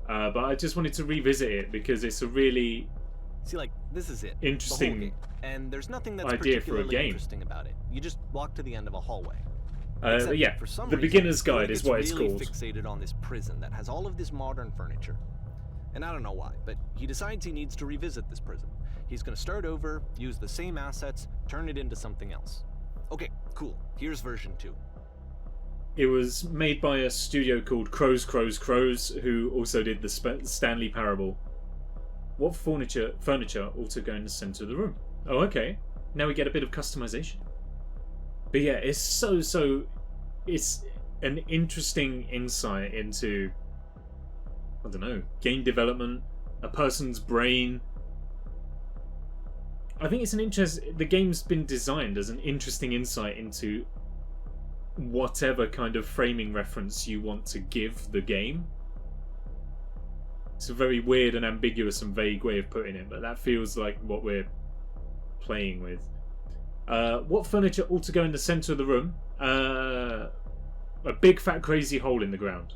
But I just wanted to revisit it because it's a really See, like, this is it. interesting the whole game. And there's nothing that's idea for a particularly game. interesting about it. You just walk to the end of a hallway. But yeah, for some The reason, Beginner's Felix Guide is what it's really called. fixated on this prison that has all of this modern furniture. And I don't know why, but he decides he needs to revisit this prison. He's going to start over, use the same assets, turn it into something else. Okay, cool. Here's version 2. It was made by a studio called Crows, who also did the Stanley Parable. What furniture ought to go in the centre of the room? Oh, okay. Now we get a bit of customization. But yeah, it's it's an interesting insight into, I don't know, game development, a person's brain. I think it's the game's been designed as an interesting insight into whatever kind of framing reference you want to give the game. It's a very weird and ambiguous and vague way of putting it, but that feels like what we're playing with. What furniture ought to go in the centre of the room? A big fat crazy hole in the ground.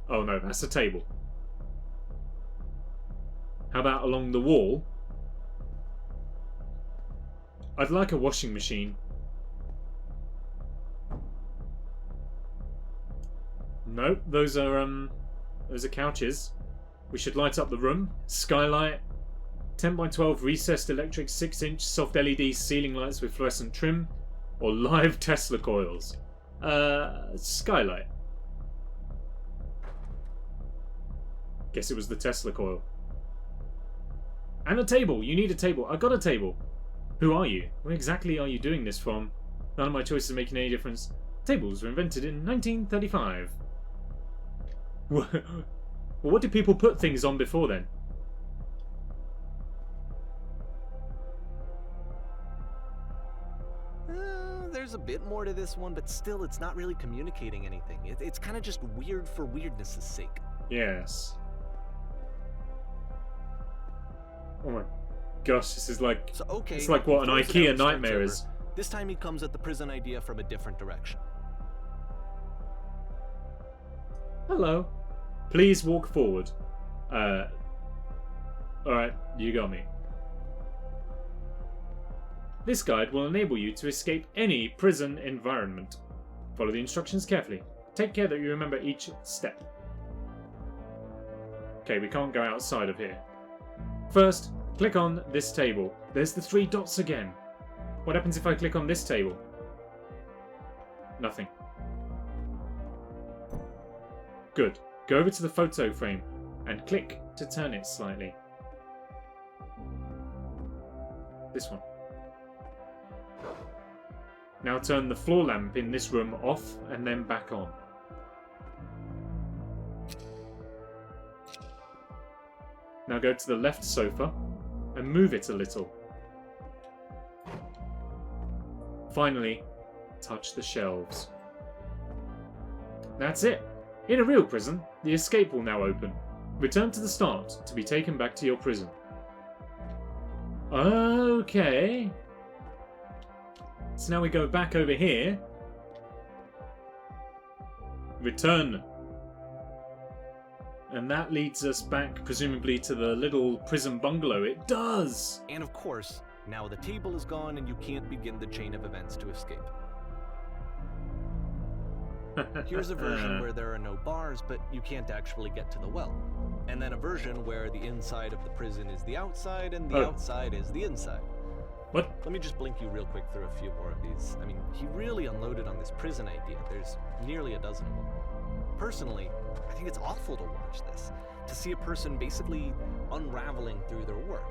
Oh no, that's a table. How about along the wall? I'd like a washing machine. Nope, those are couches. We should light up the room. Skylight. 10 by 12 recessed electric 6-inch soft LED ceiling lights with fluorescent trim. Or live Tesla coils. Skylight. Guess it was the Tesla coil. And a table. You need a table. I got a table. Who are you? Where exactly are you doing this from? None of my choices are making any difference. Tables were invented in 1935. Well, what did people put things on before then? There's a bit more to this one, but still it's not really communicating anything. It's kind of just weird for weirdness' sake. Yes. Oh my gosh, this is like... So, okay, it's like what an throws it IKEA out, starts nightmare over. is. This time he comes at the prison idea from a different direction. Hello. Please walk forward. Alright, you got me. This guide will enable you to escape any prison environment. Follow the instructions carefully. Take care that you remember each step. Okay, we can't go outside of here. First, click on this table. There's the 3 dots again. What happens if I click on this table? Nothing. Good. Go over to the photo frame and click to turn it slightly. This one. Now turn the floor lamp in this room off and then back on. Now go to the left sofa and move it a little. Finally, touch the shelves. That's it. In a real prison, the escape will now open. Return to the start to be taken back to your prison. Okay. So now we go back over here. Return. And that leads us back, presumably, to the little prison bungalow. It does! And of course, now the table is gone and you can't begin the chain of events to escape. Here's a version where there are no bars, but you can't actually get to the well. And then a version where the inside of the prison is the outside and the outside is the inside. What? Let me just blink you real quick through a few more of these. I mean, he really unloaded on this prison idea. There's nearly a dozen of them. Personally, I think it's awful to watch this. To see a person basically unraveling through their work.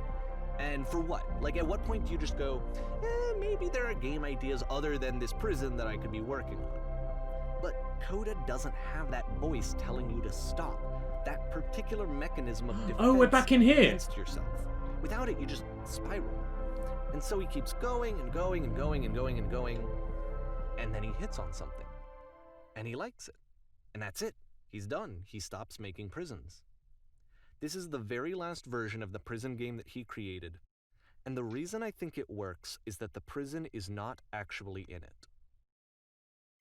And for what? Like, at what point do you just go, maybe there are game ideas other than this prison that I could be working on? But Coda doesn't have that voice telling you to stop. That particular mechanism of defense we're back in here! Against yourself. Without it, you just spiral. And so he keeps going and going and going and going and going, and then he hits on something. And he likes it. And that's it. He's done. He stops making prisons. This is the very last version of the prison game that he created. And the reason I think it works is that the prison is not actually in it.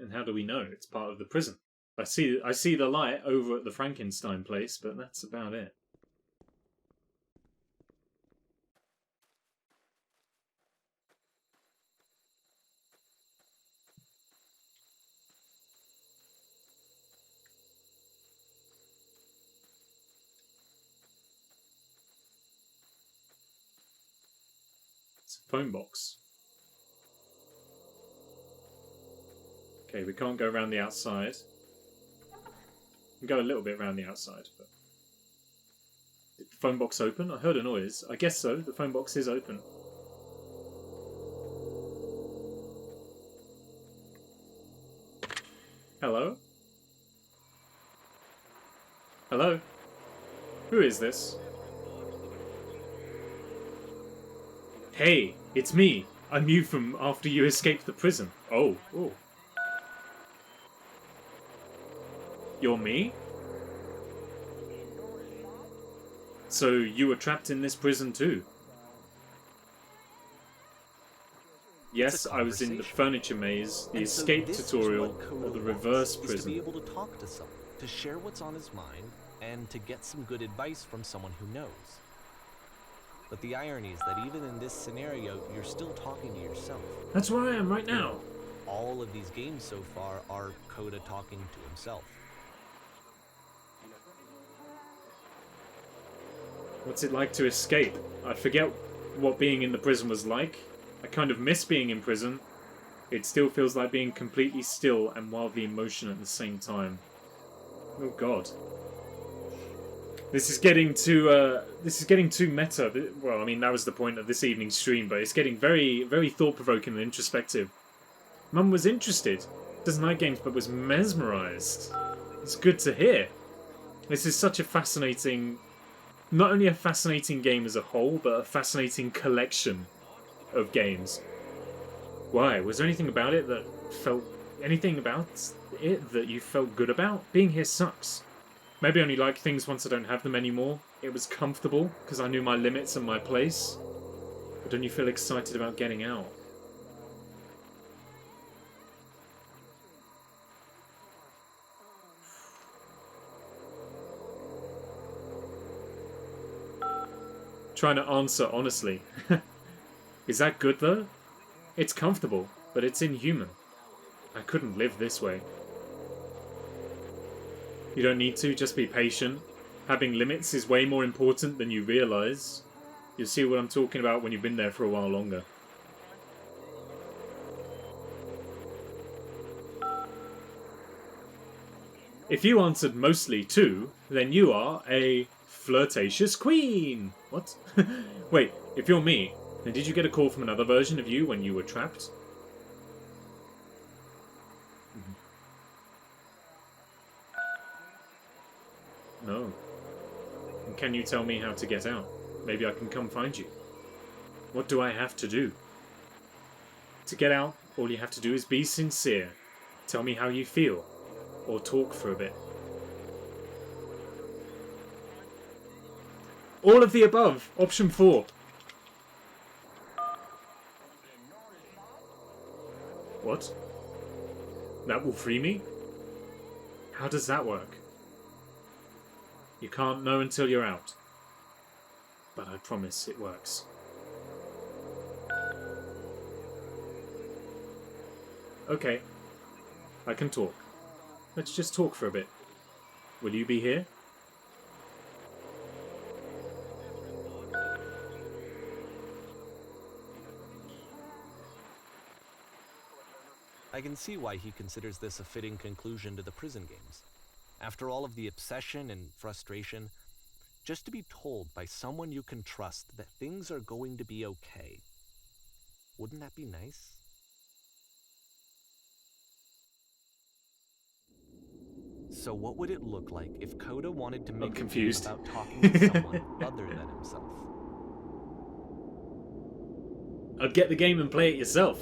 And how do we know it's part of the prison? I see the light over at the Frankenstein place, but that's about it. It's a phone box. Okay, we can't go around the outside. We can go a little bit around the outside, but... Did the phone box open? I heard a noise. I guess so. The phone box is open. Hello? Hello? Who is this? Hey, it's me. I'm you from after you escaped the prison. Oh. You're me? So you were trapped in this prison too? Yes, I was in the furniture maze, the escape tutorial, or the reverse prison. Is to be able to talk to someone, to share what's on his mind, and to get some good advice from someone who knows. But the irony is that even in this scenario, you're still talking to yourself. That's where I am right now. All of these games so far are Coda talking to himself. What's it like to escape? I forget what being in the prison was like. I kind of miss being in prison. It still feels like being completely still and wildly emotional at the same time. Oh god. This is getting too meta. Well, I mean, that was the point of this evening's stream, but it's getting very, very thought-provoking and introspective. Mum was interested. Doesn't like games, but was mesmerised. It's good to hear. This is such a fascinating... Not only a fascinating game as a whole, but a fascinating collection of games. Why? Was there anything about it that felt... Anything about it that you felt good about? Being here sucks. Maybe I only like things once I don't have them anymore. It was comfortable, because I knew my limits and my place. But don't you feel excited about getting out? Trying to answer honestly. Is that good though? It's comfortable, but it's inhuman. I couldn't live this way. You don't need to, just be patient. Having limits is way more important than you realise. You'll see what I'm talking about when you've been there for a while longer. If you answered mostly to, then you are a flirtatious queen. What? Wait, if you're me, then did you get a call from another version of you when you were trapped? No. And can you tell me how to get out? Maybe I can come find you. What do I have to do? To get out, All you have to do is be sincere. Tell me how you feel. Or talk for a bit. All of the above. Option 4. What? That will free me? How does that work? You can't know until you're out. But I promise it works. Okay. I can talk. Let's just talk for a bit. Will you be here? I can see why he considers this a fitting conclusion to the prison games. After all of the obsession and frustration, just to be told by someone you can trust that things are going to be okay. Wouldn't that be nice? So what would it look like if Coda wanted to make a game about talking to someone other than himself? I'd get the game and play it yourself.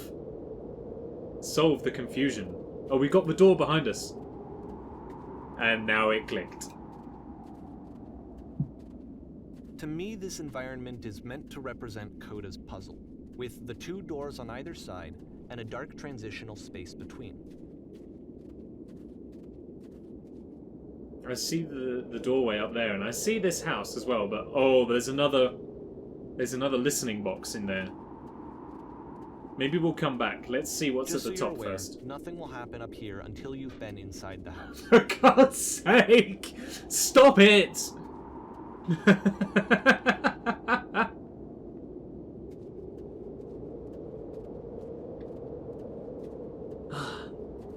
Solve the confusion. Oh, we got the door behind us. And now it clicked. To me, this environment is meant to represent Coda's puzzle, with the 2 doors on either side and a dark transitional space between. I see the doorway up there, and I see this house as well, but oh, there's another listening box in there. Maybe we'll come back. Let's see what's Just at the so you're top aware, first. Nothing will happen up here until you've been inside the house. For God's sake! Stop it!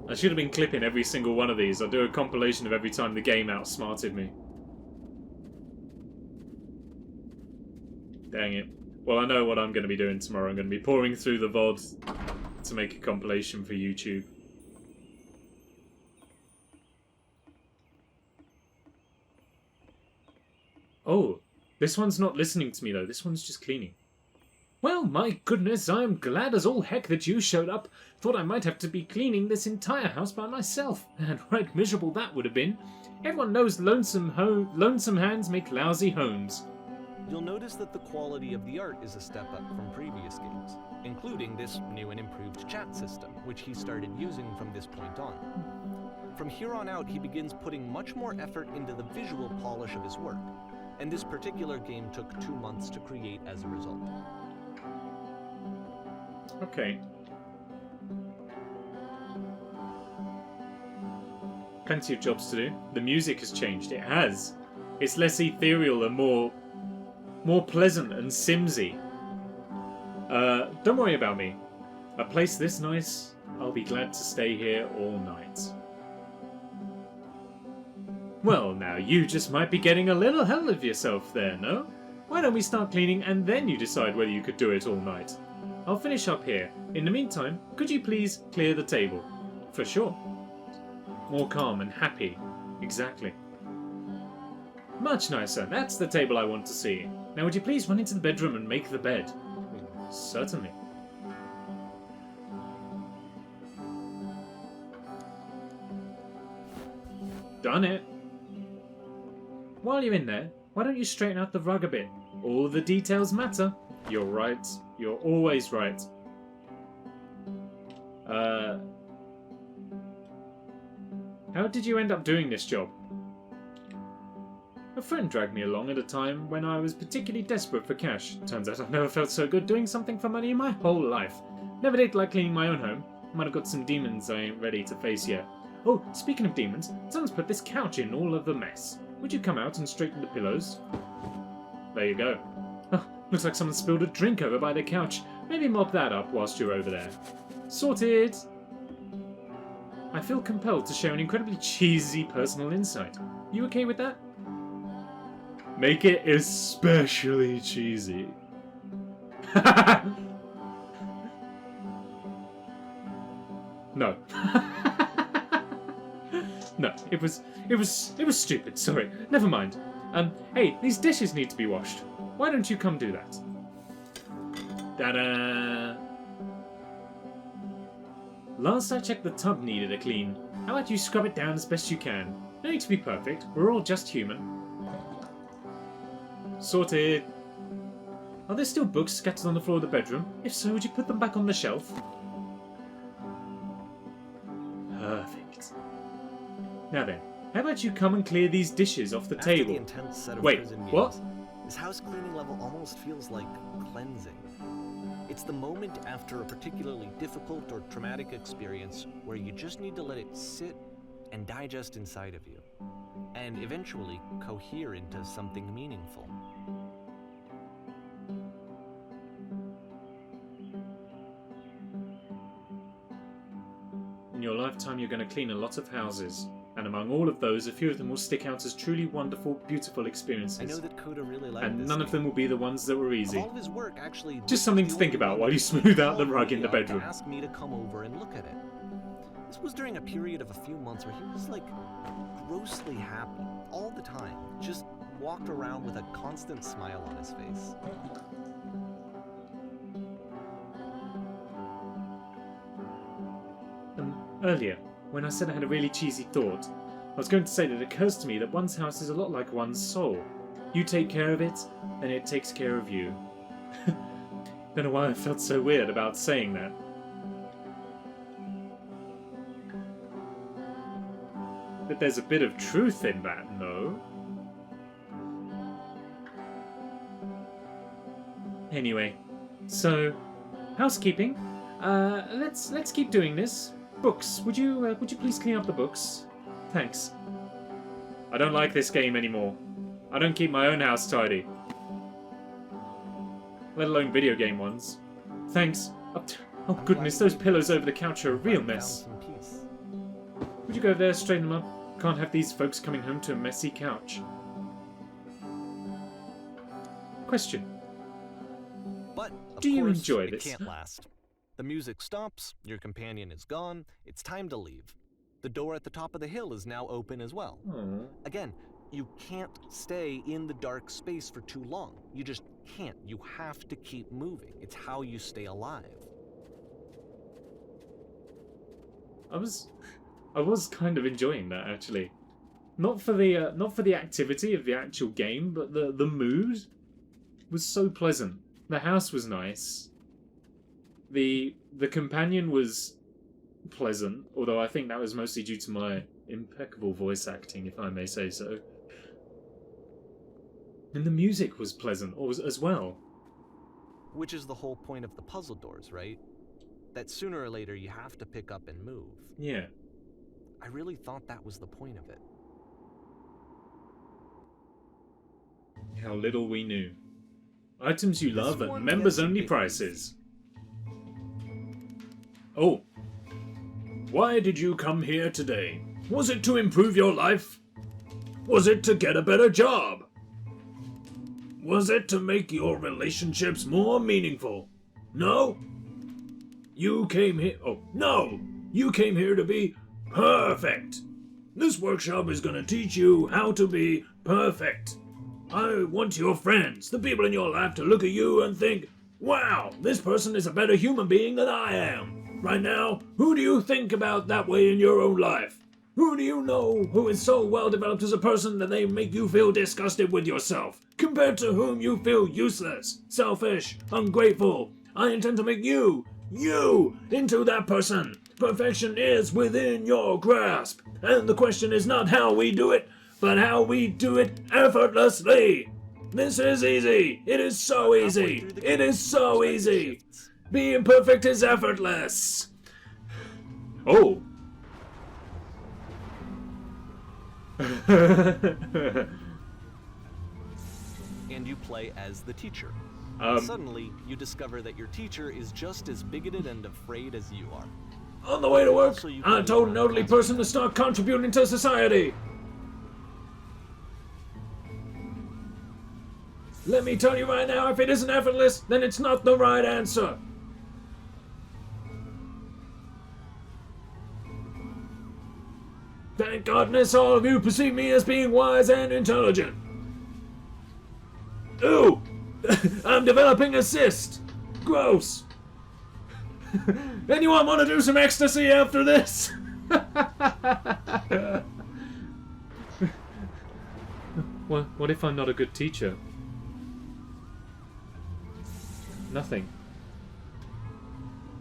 I should have been clipping every single one of these. I'll do a compilation of every time the game outsmarted me. Dang it. Well, I know what I'm going to be doing tomorrow. I'm going to be pouring through the VOD to make a compilation for YouTube. Oh, this one's not listening to me though. This one's just cleaning. Well, my goodness, I'm glad as all heck that you showed up. Thought I might have to be cleaning this entire house by myself. And right miserable that would have been. Everyone knows lonesome hands make lousy homes. You'll notice that the quality of the art is a step up from previous games, including this new and improved chat system, which he started using from this point on. From here on out, he begins putting much more effort into the visual polish of his work, and this particular game took 2 months to create as a result. Okay. Plenty of jobs to do. The music has changed. It has. It's less ethereal and more pleasant and simsy. Don't worry about me. A place this nice, I'll be glad to stay here all night. Well, now you just might be getting a little hell of yourself there, no? Why don't we start cleaning and then you decide whether you could do it all night? I'll finish up here. In the meantime, could you please clear the table? For sure. More calm and happy. Exactly. Much nicer. That's the table I want to see. Now would you please run into the bedroom and make the bed? Certainly. Done it. While you're in there, why don't you straighten out the rug a bit? All the details matter. You're right. You're always right. How did you end up doing this job? A friend dragged me along at a time when I was particularly desperate for cash. Turns out I've never felt so good doing something for money in my whole life. Never did like cleaning my own home. Might have got some demons I ain't ready to face yet. Oh, speaking of demons, someone's put this couch in all of the mess. Would you come out and straighten the pillows? There you go. Oh, looks like someone spilled a drink over by the couch. Maybe mop that up whilst you're over there. Sorted! I feel compelled to share an incredibly cheesy personal insight. You okay with that? Make it especially cheesy. No. No, it was stupid, sorry. Never mind. Hey, these dishes need to be washed. Why don't you come do that? Ta-da! Last I checked, the tub needed a clean. How about you scrub it down as best you can? No need to be perfect. We're all just human. Sorted. Are there still books scattered on the floor of the bedroom? If so, would you put them back on the shelf? Perfect. Now then, how about you come and clear these dishes off the After table? the intense set of Wait, prison what? games, this house cleaning level almost feels like cleansing. It's the moment after a particularly difficult or traumatic experience where you just need to let it sit and digest inside of you, and eventually cohere into something meaningful. In your lifetime, you're going to clean a lot of houses. And among all of those, a few of them will stick out as truly wonderful, beautiful experiences. I know that Coda really liked And this none of them will be the ones that were Of easy. all of his work, actually, Just something to think about while you smooth out the rug in the bedroom. Asked me to come over and look at it. This was during a period of a few months where he was like grossly happy all the time. Just walked around with a constant smile on his face. Earlier, when I said I had a really cheesy thought, I was going to say that it occurs to me that one's house is a lot like one's soul. You take care of it, and it takes care of you. Don't know why I felt so weird about saying that. But there's a bit of truth in that, no? Anyway, so housekeeping. Let's keep doing this. Books. Would you please clean up the books? Thanks. I don't like this game anymore. I don't keep my own house tidy. Let alone video game ones. Thanks. Oh goodness, those pillows over the couch are a real mess. Would you go over there, straighten them up? Can't have these folks coming home to a messy couch. Question. But of Do you course, enjoy it this? can't last. The music stops, your companion is gone, it's time to leave. The door at the top of the hill is now open as well. Aww. Again, you can't stay in the dark space for too long. You just can't. You have to keep moving. It's how you stay alive. I was kind of enjoying that actually. Not for the activity of the actual game, but the mood was so pleasant. The house was nice. The companion was pleasant, although I think that was mostly due to my impeccable voice acting, if I may say so. And the music was pleasant as well. Which is the whole point of the puzzle doors, right? That sooner or later you have to pick up and move. Yeah. I really thought that was the point of it. How little we knew. Items you love This at one members-only gets prices. Oh. Why did you come here today? Was it to improve your life? Was it to get a better job? Was it to make your relationships more meaningful? No? You came here... Oh, no! You came here to be perfect! This workshop is gonna teach you how to be perfect. I want your friends, the people in your life, to look at you and think, wow, this person is a better human being than I am. Right now, who do you think about that way in your own life? Who do you know who is so well developed as a person that they make you feel disgusted with yourself, compared to whom you feel useless, selfish, ungrateful? I intend to make you into that person. Perfection is within your grasp, and the question is not how we do it, but how we do it effortlessly. This is easy. It is so easy. It is so easy. Being perfect is effortless. Oh. And you play as the teacher. Suddenly, you discover that your teacher is just as bigoted and afraid as you are. On the way to work, So you I can told an learn elderly fast. person to start contributing to society. Let me tell you right now, if it isn't effortless, then it's not the right answer. Thank goodness all of you perceive me as being wise and intelligent. Ooh! I'm developing a cyst. Gross. Anyone want to do some ecstasy after this? What if I'm not a good teacher? Nothing.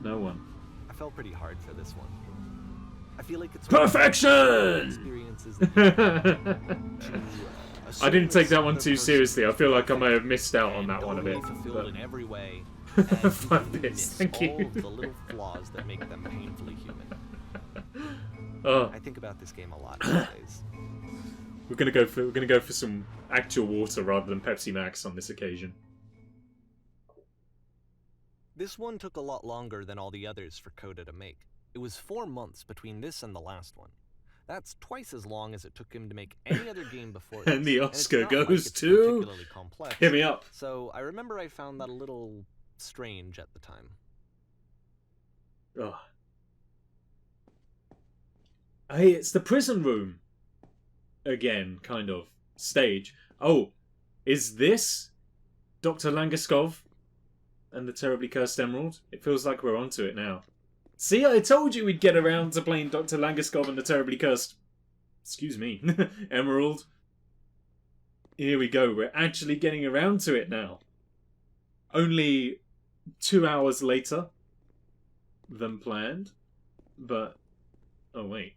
No one. I felt pretty hard for this one. I feel like it's perfection. Experiences that I didn't take that one too seriously. I feel like I may have missed out on that one a bit. Fulfilled in every way. 5 bits, thank you. All of the little flaws that make them painfully human. Oh. I think about this game a lot nowadays. We're gonna go for some actual water rather than Pepsi Max on this occasion. This one took a lot longer than all the others for Coda to make. It was 4 months between this and the last one. That's twice as long as it took him to make any other game before this. And the Oscar and goes to... particularly complex. Hit me up. So I remember I found that a little strange at the time. Oh. Hey, it's the prison room. Again, kind of. Stage. Oh, is this Dr. Langeskov and the Terribly Cursed Emerald? It feels like we're onto it now. See, I told you we'd get around to playing Dr. Langeskov and the Terribly Cursed... Excuse me. Emerald. Here we go. We're actually getting around to it now. Only 2 hours later than planned. But... Oh, wait.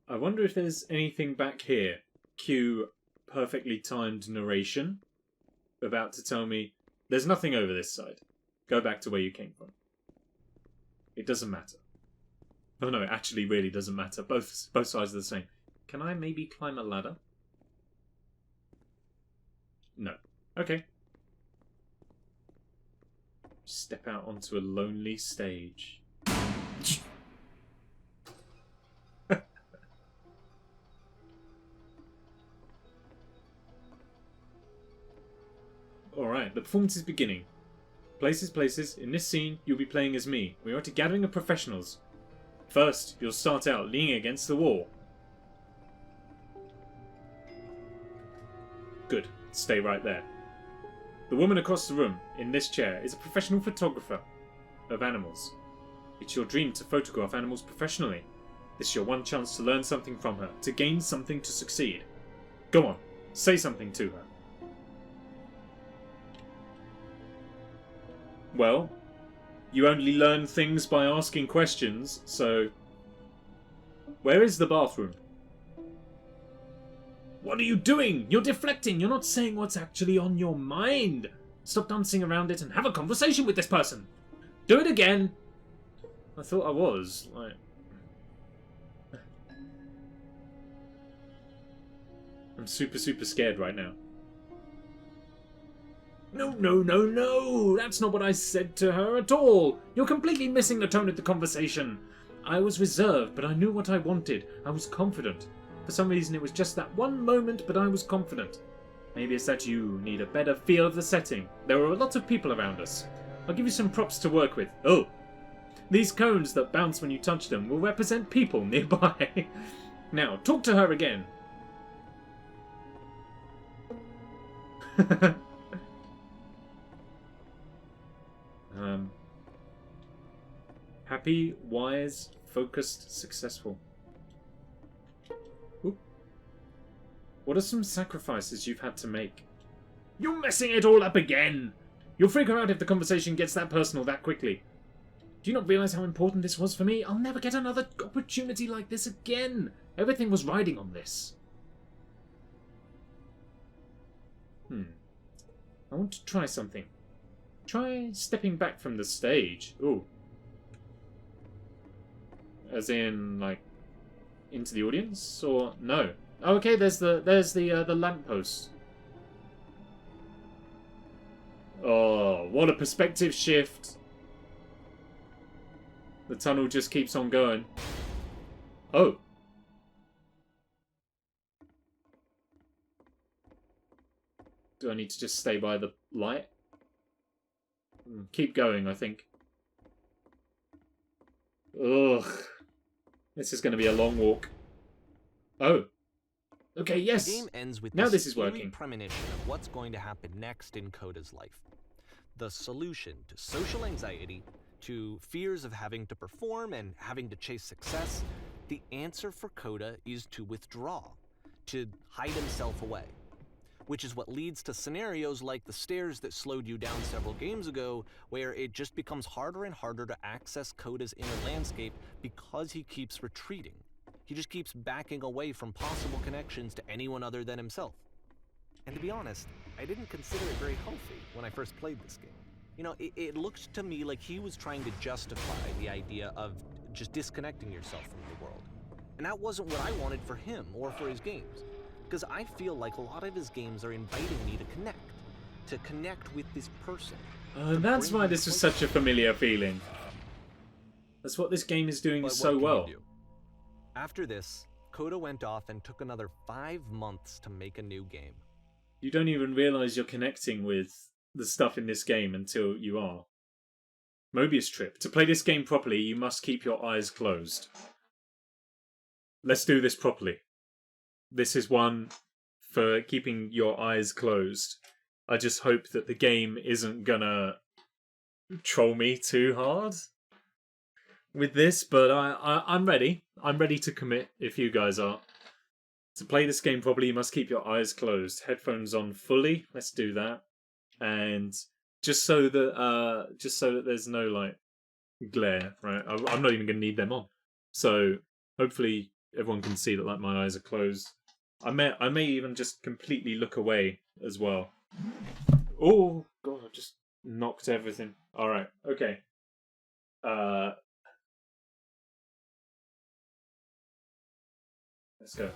I wonder if there's anything back here. Cue perfectly timed narration. About to tell me... There's nothing over this side. Go back to where you came from. It doesn't matter. Oh no, it actually really doesn't matter. Both sides are the same. Can I maybe climb a ladder? No. Okay. Step out onto a lonely stage. Alright, the performance is beginning. Places. In this scene, you'll be playing as me. We are at a gathering of professionals. First, you'll start out leaning against the wall. Good. Stay right there. The woman across the room, in this chair, is a professional photographer of animals. It's your dream to photograph animals professionally. This is your one chance to learn something from her, to gain something to succeed. Go on, say something to her. Well, you only learn things by asking questions, so... Where is the bathroom? What are you doing? You're deflecting. You're not saying what's actually on your mind. Stop dancing around it and have a conversation with this person. Do it again. I thought I was, like... I'm super scared right now. No, that's not what I said to her at all. You're completely missing the tone of the conversation. I was reserved, but I knew what I wanted. I was confident. For some reason, it was just that one moment, but I was confident. Maybe it's that you need a better feel of the setting. There are a lot of people around us. I'll give you some props to work with. Oh, these cones that bounce when you touch them will represent people nearby. Now, talk to her again. Happy, wise, focused, successful. Ooh. What are some sacrifices you've had to make? You're messing it all up again! You'll freak her out if the conversation gets that personal that quickly. Do you not realise how important this was for me? I'll never get another opportunity like this again. Everything was riding on this. I want to try something. Try stepping back from the stage. Ooh. As in, like, into the audience? Or no? Oh, okay, there's the lamppost. Oh, what a perspective shift. The tunnel just keeps on going. Oh. Do I need to just stay by the light? Keep going, I think. Ugh. This is going to be a long walk. Oh. Okay, yes. The game ends with Now this is eerie working. premonition of what's going to happen next in Coda's life. The solution to social anxiety, to fears of having to perform and having to chase success, the answer for Coda is to withdraw, to hide himself away. Which is what leads to scenarios like the stairs that slowed you down several games ago, where it just becomes harder and harder to access Coda's inner landscape because he keeps retreating. He just keeps backing away from possible connections to anyone other than himself. And to be honest, I didn't consider it very healthy when I first played this game. You know, it looked to me like he was trying to justify the idea of just disconnecting yourself from the world. And that wasn't what I wanted for him or for his games. Because I feel like a lot of his games are inviting me to connect with this person. That's why this was such a familiar feeling. That's what this game is doing But so what can well. you do? After this, Coda went off and took another 5 months to make a new game. You don't even realize you're connecting with the stuff in this game until you are. Mobius Trip. To play this game properly, you must keep your eyes closed. Let's do this properly. This is one for keeping your eyes closed. I just hope that the game isn't gonna troll me too hard with this, but I'm ready. I'm ready to commit if you guys are. To play this game properly, you must keep your eyes closed. Headphones on fully. Let's do that. And just so that there's no like glare, right? I'm not even gonna need them on. So hopefully everyone can see that like my eyes are closed. I may even just completely look away as well. Oh god, I just knocked everything. Alright, okay. Let's go.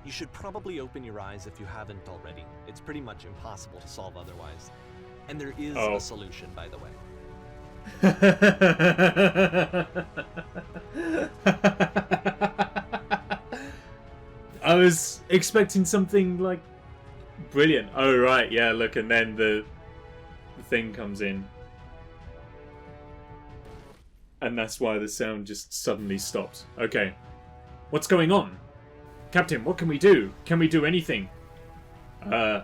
You should probably open your eyes if you haven't already. It's pretty much impossible to solve otherwise. And there is a solution, by the way. I was expecting something like brilliant. Oh right, yeah, look, and then the thing comes in. And that's why the sound just suddenly stopped. Okay. What's going on? Captain, what can we do? Can we do anything? I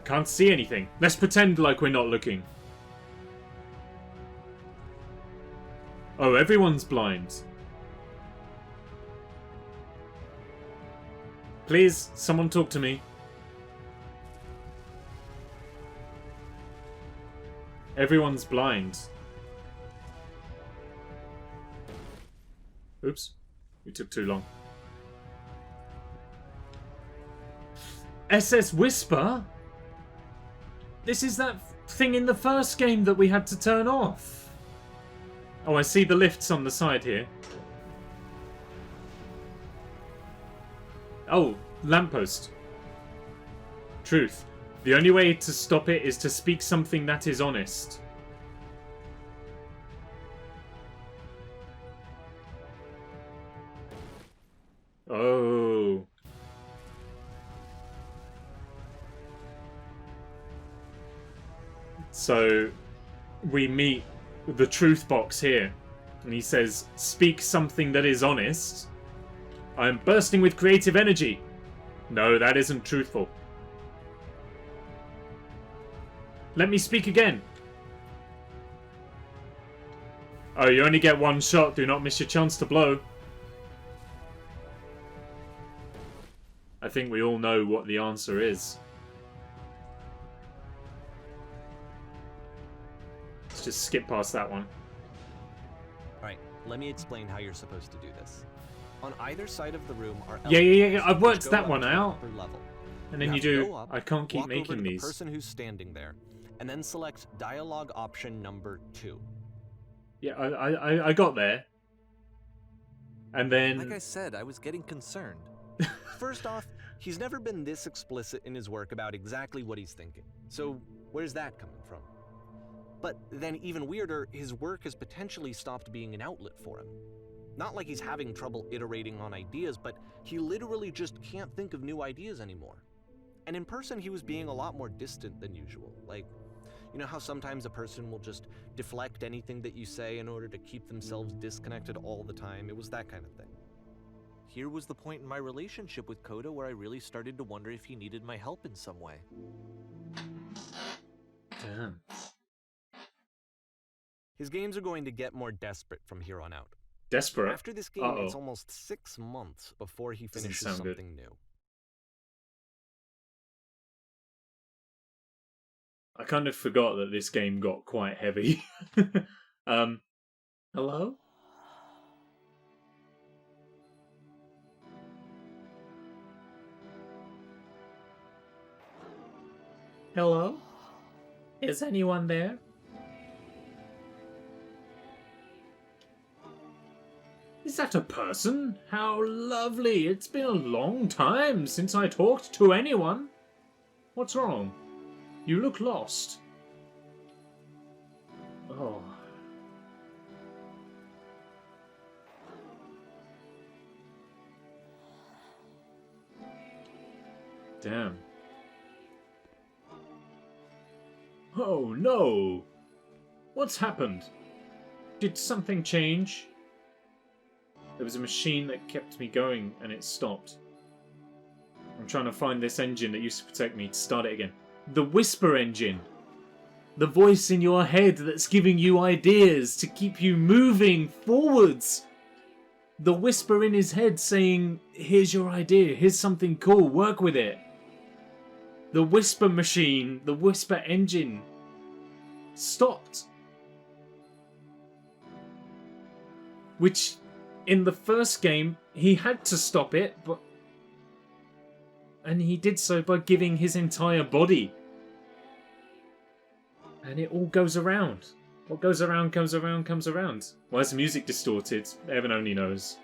can't see anything. Let's pretend like we're not looking. Oh, everyone's blind. Please, someone talk to me. Everyone's blind. Oops. We took too long. SS Whisper? This is that thing in the first game that we had to turn off. Oh, I see the lifts on the side here. Oh, lamppost. Truth. The only way to stop it is to speak something that is honest. Oh. So, we meet the truth box here. And he says, speak something that is honest. I am bursting with creative energy. No, that isn't truthful. Let me speak again. Oh, you only get one shot. Do not miss your chance to blow. I think we all know what the answer is. Let's just skip past that one. Alright, let me explain how you're supposed to do this. On either side of the room are Yeah. I've which worked go that up one to the out. upper level. And then you have to do. go up, I can't keep walk over making to these. the person who's standing there, and then select dialogue option number 2. Yeah, I got there. And then... Like I said, I was getting concerned. First off, he's never been this explicit in his work about exactly what he's thinking. So where's that coming from? But then even weirder, his work has potentially stopped being an outlet for him. Not like he's having trouble iterating on ideas, but he literally just can't think of new ideas anymore. And in person, he was being a lot more distant than usual. Like, you know how sometimes a person will just deflect anything that you say in order to keep themselves disconnected all the time? It was that kind of thing. Here was the point in my relationship with Coda where I really started to wonder if he needed my help in some way. Damn. His games are going to get more desperate from here on out. Desperate? After this game, it's almost 6 months before he finishes something new. I kind of forgot that this game got quite heavy. Hello? Hello? Is anyone there? Is that a person? How lovely. It's been a long time since I talked to anyone. What's wrong? You look lost. Oh. Damn. Oh no! What's happened? Did something change? There was a machine that kept me going and it stopped. I'm trying to find this engine that used to protect me to start it again. The whisper engine. The voice in your head that's giving you ideas to keep you moving forwards. The whisper in his head saying, here's your idea, here's something cool, work with it. The whisper machine, the whisper engine stopped. Which, in the first game, he had to stop it, but... And he did so by giving his entire body. And it all goes around. What goes around comes around comes around. Why is the music distorted? Heaven only knows.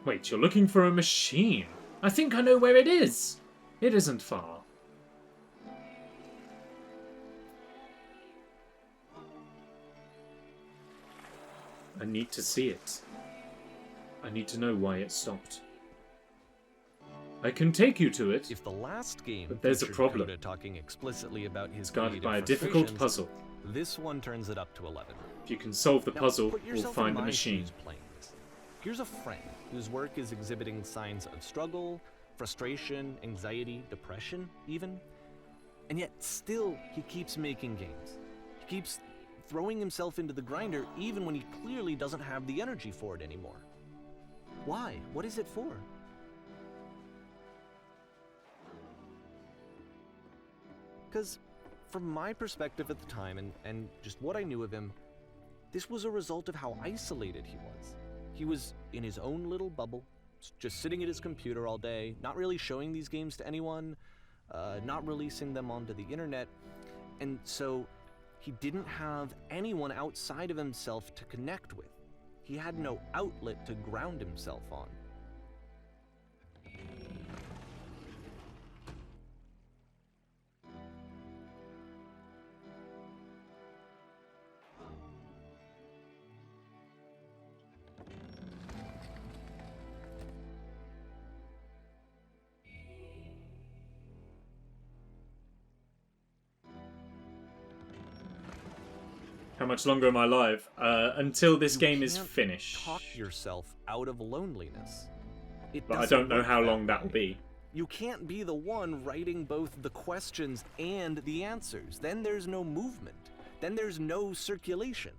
Wait, you're looking for a machine? I think I know where it is. It isn't far. I need to see it. I need to know why it stopped. I can take you to it. If the last game but there's a problem. Coda talking explicitly about his Guarded by a creative difficult frustrations, puzzle. this one turns it up to 11. If you can solve the Now, puzzle, put we'll yourself find in the my machine. shoes playing this. Here's a friend whose work is exhibiting signs of struggle, frustration, anxiety, depression, even. And yet, still, he keeps making games. He keeps throwing himself into the grinder even when he clearly doesn't have the energy for it anymore. Why? What is it for? Because from my perspective at the time and just what I knew of him, this was a result of how isolated he was. He was in his own little bubble, just sitting at his computer all day, not really showing these games to anyone, not releasing them onto the internet, and so he didn't have anyone outside of himself to connect with. He had no outlet to ground himself on. How much longer am I alive? Until this You game is can't finished. Talk yourself out of loneliness. But I don't know how long that will be. You can't be the one writing both the questions and the answers. Then there's no movement. Then there's no circulation.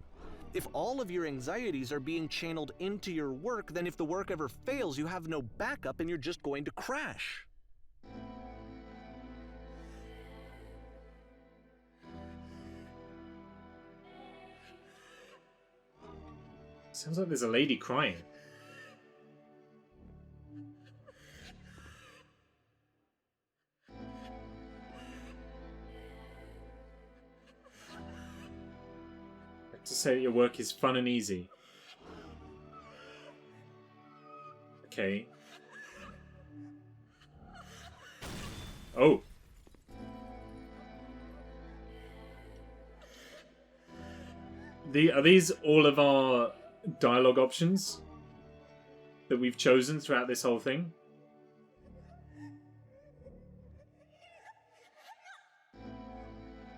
If all of your anxieties are being channeled into your work, then if the work ever fails, you have no backup and you're just going to crash. Sounds like there's a lady crying. to say that your work is fun and easy. Okay. Oh. Are these all of our dialogue options that we've chosen throughout this whole thing?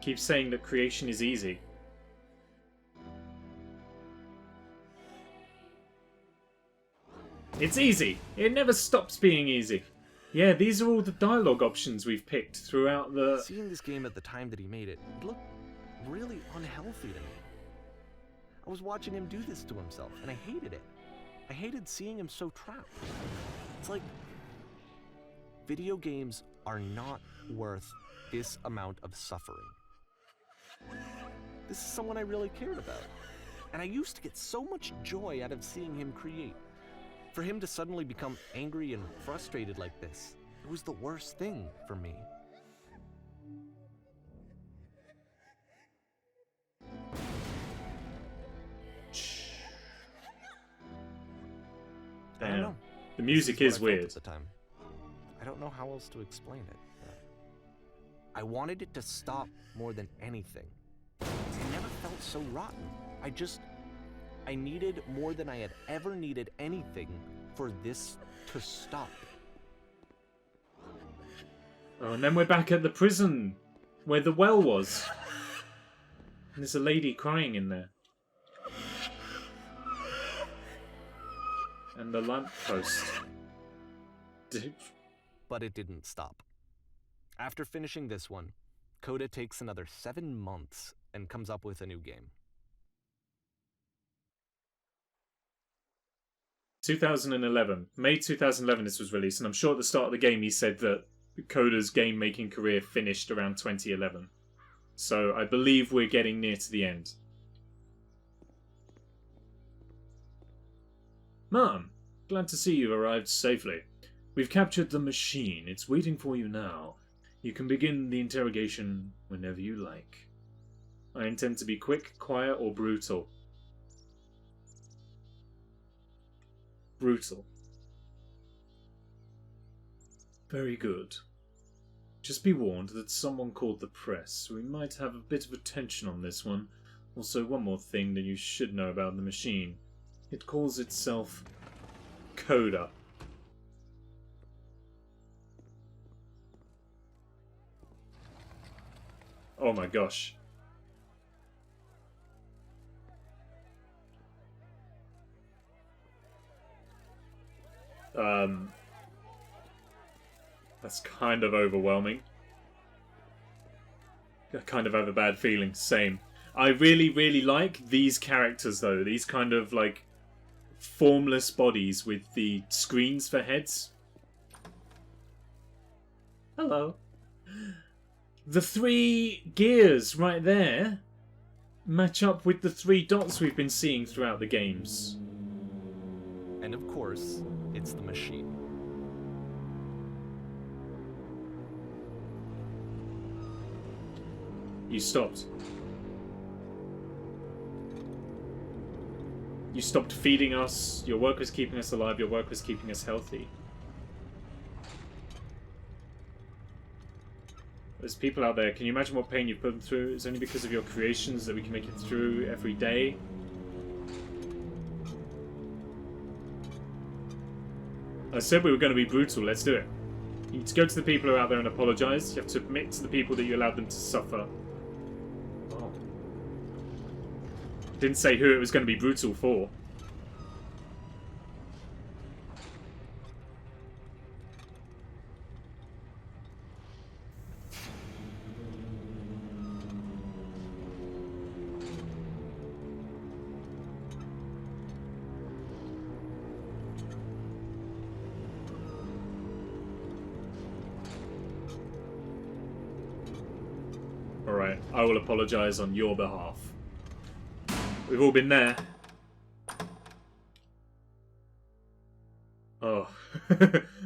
Keep saying that creation is easy. It's easy. It never stops being easy. Yeah, these are all the dialogue options we've picked throughout the... Seeing this game at the time that he made it, it looked really unhealthy to me. I was watching him do this to himself, and I hated it. I hated seeing him so trapped. It's like, video games are not worth this amount of suffering. This is someone I really cared about. And I used to get so much joy out of seeing him create. For him to suddenly become angry and frustrated like this, it was the worst thing for me. I don't know. The music is weird. At the time. I don't know how else to explain it. I wanted it to stop more than anything. It never felt so rotten. I needed more than I had ever needed anything for this to stop. Oh, and then we're back at the prison where the well was. And there's a lady crying in there. And the lamppost. But it didn't stop. After finishing this one, Coda takes another 7 months and comes up with a new game. 2011. May 2011 this was released, and I'm sure at the start of the game he said that Coda's game-making career finished around 2011. So I believe we're getting near to the end. Mom, glad to see you've arrived safely. We've captured the machine. It's waiting for you now. You can begin the interrogation whenever you like. I intend to be quick, quiet, or brutal. Brutal. Very good. Just be warned that someone called the press. We might have a bit of attention on this one. Also, one more thing that you should know about the machine. It calls itself Coda. Oh my gosh. That's kind of overwhelming. I kind of have a bad feeling. Same. I really, really like these characters though. These kind of like formless bodies with the screens for heads. Hello. The 3 gears right there match up with the 3 dots we've been seeing throughout the games. And of course, it's the machine. You stopped. You stopped feeding us. Your work was keeping us alive. Your work was keeping us healthy. There's people out there. Can you imagine what pain you've put them through? It's only because of your creations that we can make it through every day. I said we were going to be brutal. Let's do it. You need to go to the people who are out there and apologise. You have to admit to the people that you allowed them to suffer. Oh. Didn't say who it was going to be brutal for. Alright, I will apologise on your behalf. We've all been there. Oh.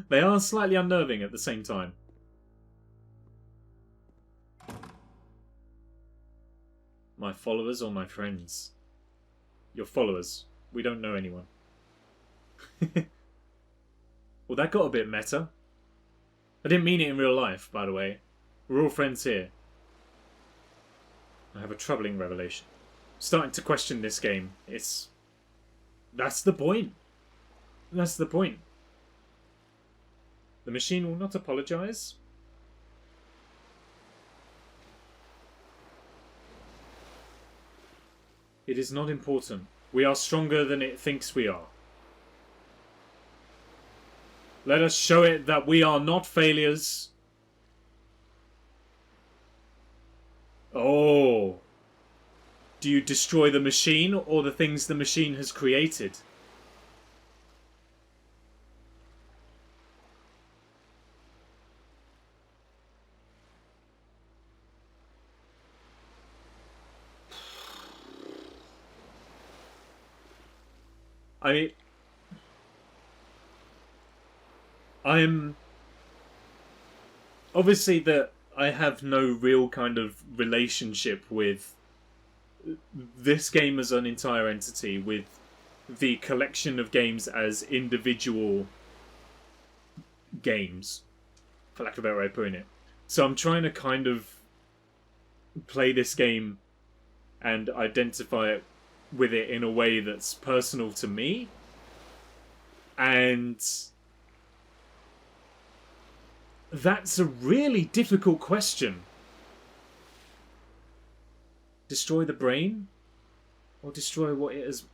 They are slightly unnerving at the same time. My followers or my friends? Your followers. We don't know anyone. Well, that got a bit meta. I didn't mean it in real life, by the way. We're all friends here. I have a troubling revelation. Starting to question this game. That's the point. That's the point. The machine will not apologize. It is not important. We are stronger than it thinks we are. Let us show it that we are not failures. Oh. Do you destroy the machine or the things the machine has created? I'm obviously that I have no real kind of relationship with this game as an entire entity, with the collection of games as individual games, for lack of a better way of putting it. So I'm trying to kind of play this game and identify it with it in a way that's personal to me. And that's a really difficult question. Destroy the brain? Or destroy what it has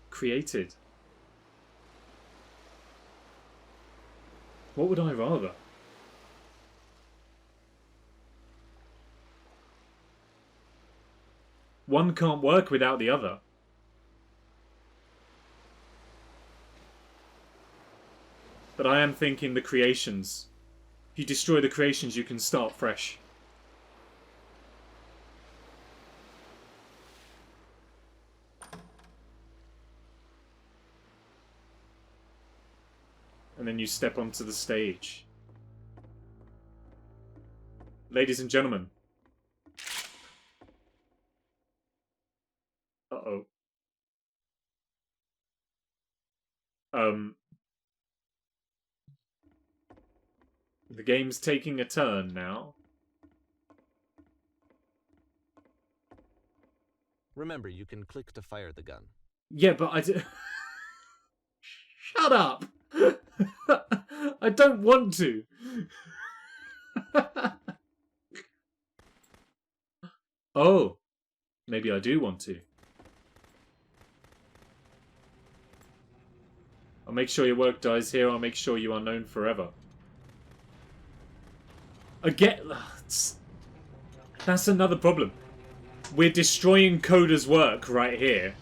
created? What would I rather? One can't work without the other. But I am thinking the creations. If you destroy the creations, you can start fresh. And then you step onto the stage. Ladies and gentlemen. Uh-oh. The game's taking a turn now. Remember, you can click to fire the gun. Yeah, but I d- Shut up! I don't want to. Oh. Maybe I do want to. I'll make sure your work dies here. I'll make sure you are known forever. Again, that's another problem. We're destroying Coda's work right here.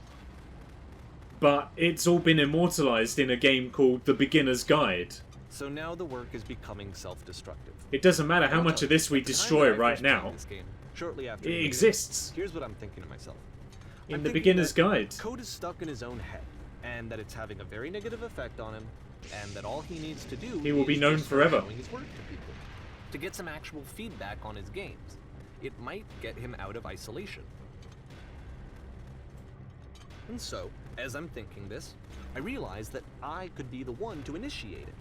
But it's all been immortalized in a game called The Beginner's Guide. So now the work is becoming self-destructive. It doesn't matter how much of this we destroy right now. Shortly after it exists. Here's what I'm thinking to myself. In The Beginner's Guide. Code is stuck in his own head, and that it's having a very negative effect on him, and that all he needs to do he will be is known just forever. Showing his work to people, to get some actual feedback on his games. It might get him out of isolation. And so, as I'm thinking this, I realize that I could be the one to initiate it.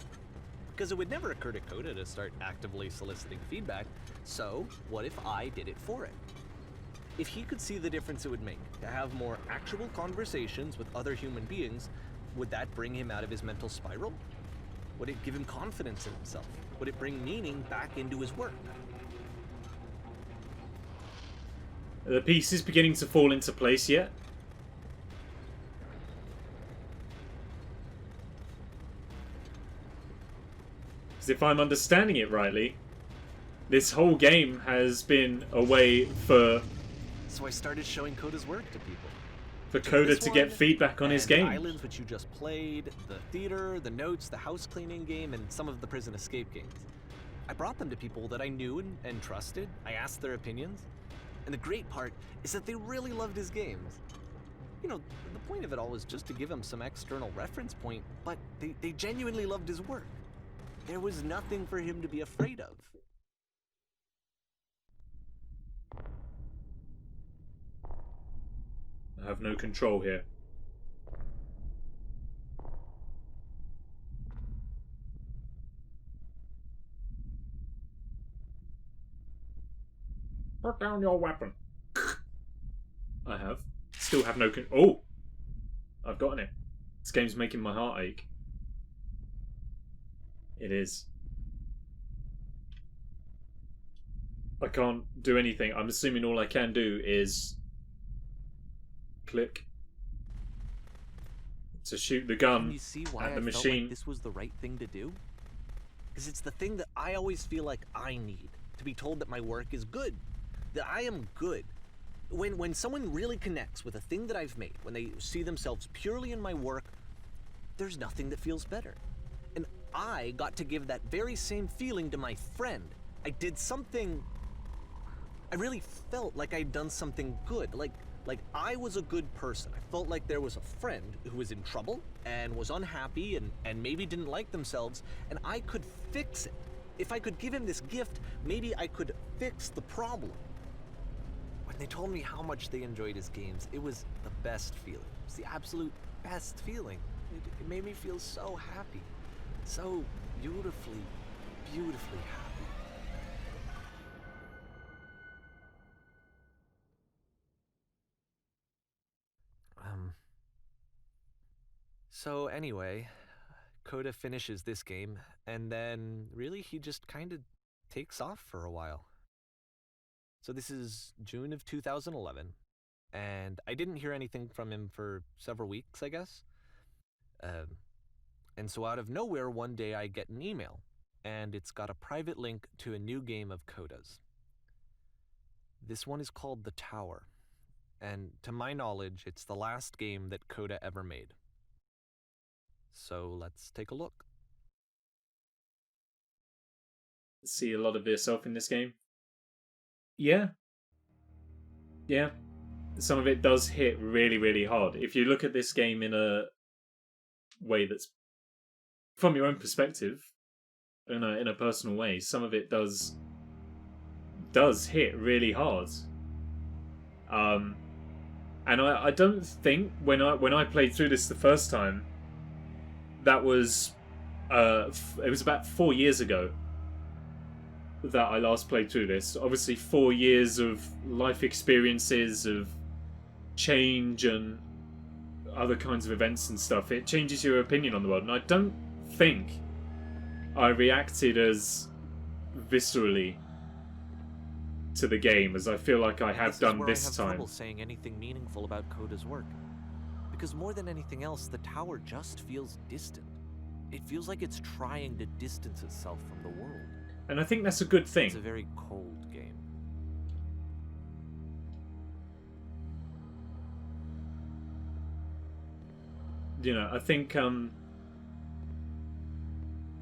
Because it would never occur to Coda to start actively soliciting feedback, so what if I did it for him? If he could see the difference it would make to have more actual conversations with other human beings, would that bring him out of his mental spiral? Would it give him confidence in himself? Would it bring meaning back into his work? Are the pieces beginning to fall into place yet? Because if I'm understanding it rightly, this whole game has been a way for... So I started showing Coda's work to people. For Coda to get feedback on his game. The islands which you just played, the theater, the notes, the house cleaning game, and some of the prison escape games. I brought them to people that I knew and trusted. I asked their opinions. And the great part is that they really loved his games. You know, the point of it all was just to give him some external reference point, but they genuinely loved his work. There was nothing for him to be afraid of. I have no control here. Put down your weapon. I have. Still have no oh! I've gotten it. This game's making my heart ache. It is. I can't do anything. I'm assuming all I can do is click to shoot the gun Can you see why at the I machine. felt like this was the right thing to do? Because it's the thing that I always feel like I need, to be told that my work is good, that I am good. When someone really connects with a thing that I've made, when they see themselves purely in my work, there's nothing that feels better. And I got to give that very same feeling to my friend. I did something... I really felt like I'd done something good, like I was a good person. I felt like there was a friend who was in trouble and was unhappy and maybe didn't like themselves, and I could fix it. If I could give him this gift, maybe I could fix the problem. When they told me how much they enjoyed his games, it was the best feeling. It was the absolute best feeling. It made me feel so happy. So beautifully, beautifully happy. So anyway, Coda finishes this game, and then really he just kind of takes off for a while. So this is June of 2011, and I didn't hear anything from him for several weeks, I guess. And so out of nowhere, one day I get an email, and it's got a private link to a new game of Coda's. This one is called The Tower, and to my knowledge, it's the last game that Coda ever made. So let's take a look. See a lot of yourself in this game? Yeah. Yeah. Some of it does hit really, really hard. If you look at this game in a way that's from your own perspective, in a personal way, some of it does hit really hard. And I don't think when I played through this the first time, that was it was about 4 years ago that I last played through this. Obviously 4 years of life experiences, of change and other kinds of events and stuff. It changes your opinion on the world, and I don't think I reacted as viscerally to the game as I feel like I have done this time. I have trouble saying anything meaningful about Coda's work. Because more than anything else, the tower just feels distant. It feels like it's trying to distance itself from the world. And I think that's a good thing. It's a very cold game. You know, I think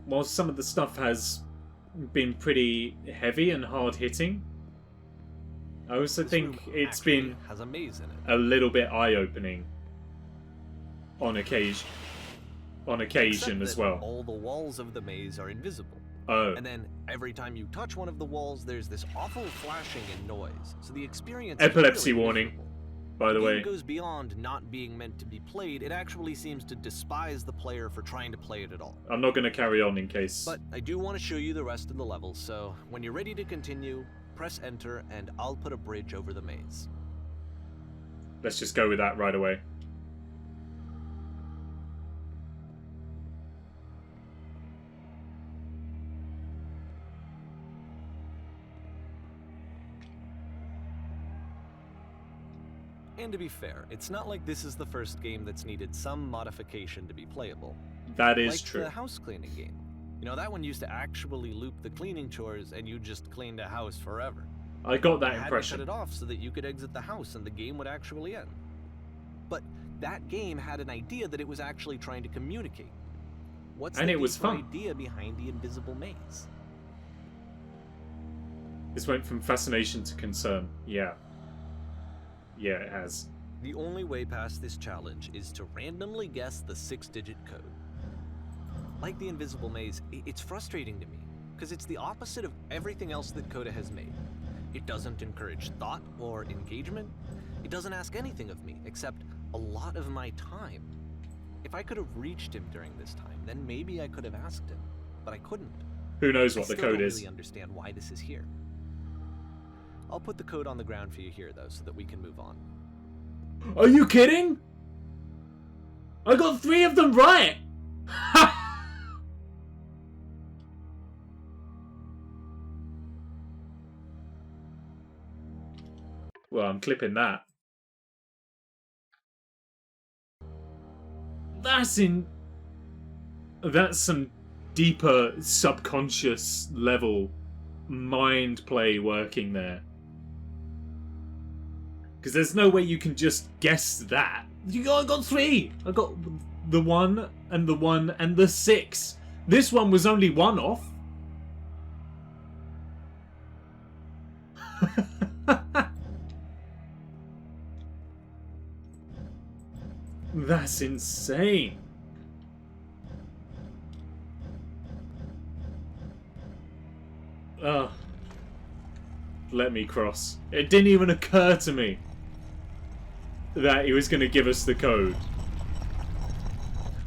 while some of the stuff has been pretty heavy and hard-hitting, I also think it's been has a maze in it. A little bit eye-opening on occasion as well. All the walls of the maze are invisible. Oh. And then every time you touch one of the walls, there's this awful flashing and noise. So the experience Epilepsy is really warning, miserable. by the way. It goes beyond not being meant to be played. It actually seems to despise the player for trying to play it at all. I'm not going to carry on in case. But I do want to show you the rest of the level, so when you're ready to continue, press enter and I'll put a bridge over the maze. Let's just go with that right away. And to be fair, it's not like this is the first game that's needed some modification to be playable. That is like true. The house cleaning game. You know, that one used to actually loop the cleaning chores and you just cleaned a house forever. I got that you impression. Had to cut it off so that you could exit the house and the game would actually end. But that game had an idea that it was actually trying to communicate. What's the deeper idea behind the invisible maze? This went from fascination to concern. Yeah. Yeah, it has. The only way past this challenge is to randomly guess the 6-digit code. Like the invisible maze, it's frustrating to me, because it's the opposite of everything else that Coda has made. It doesn't encourage thought or engagement. It doesn't ask anything of me, except a lot of my time. If I could have reached him during this time, then maybe I could have asked him, but I couldn't. Who knows what the code is? I still don't really understand why this is here. I'll put the code on the ground for you here, though, so that we can move on. Are you kidding? I got 3 of them right! Well, I'm clipping that. That's some deeper subconscious level mind play working there. Because there's no way you can just guess that. I got 3! I got the 1 and the 1 and the 6. This one was only 1 off. That's insane. Ugh. Let me cross. It didn't even occur to me that he was going to give us the code.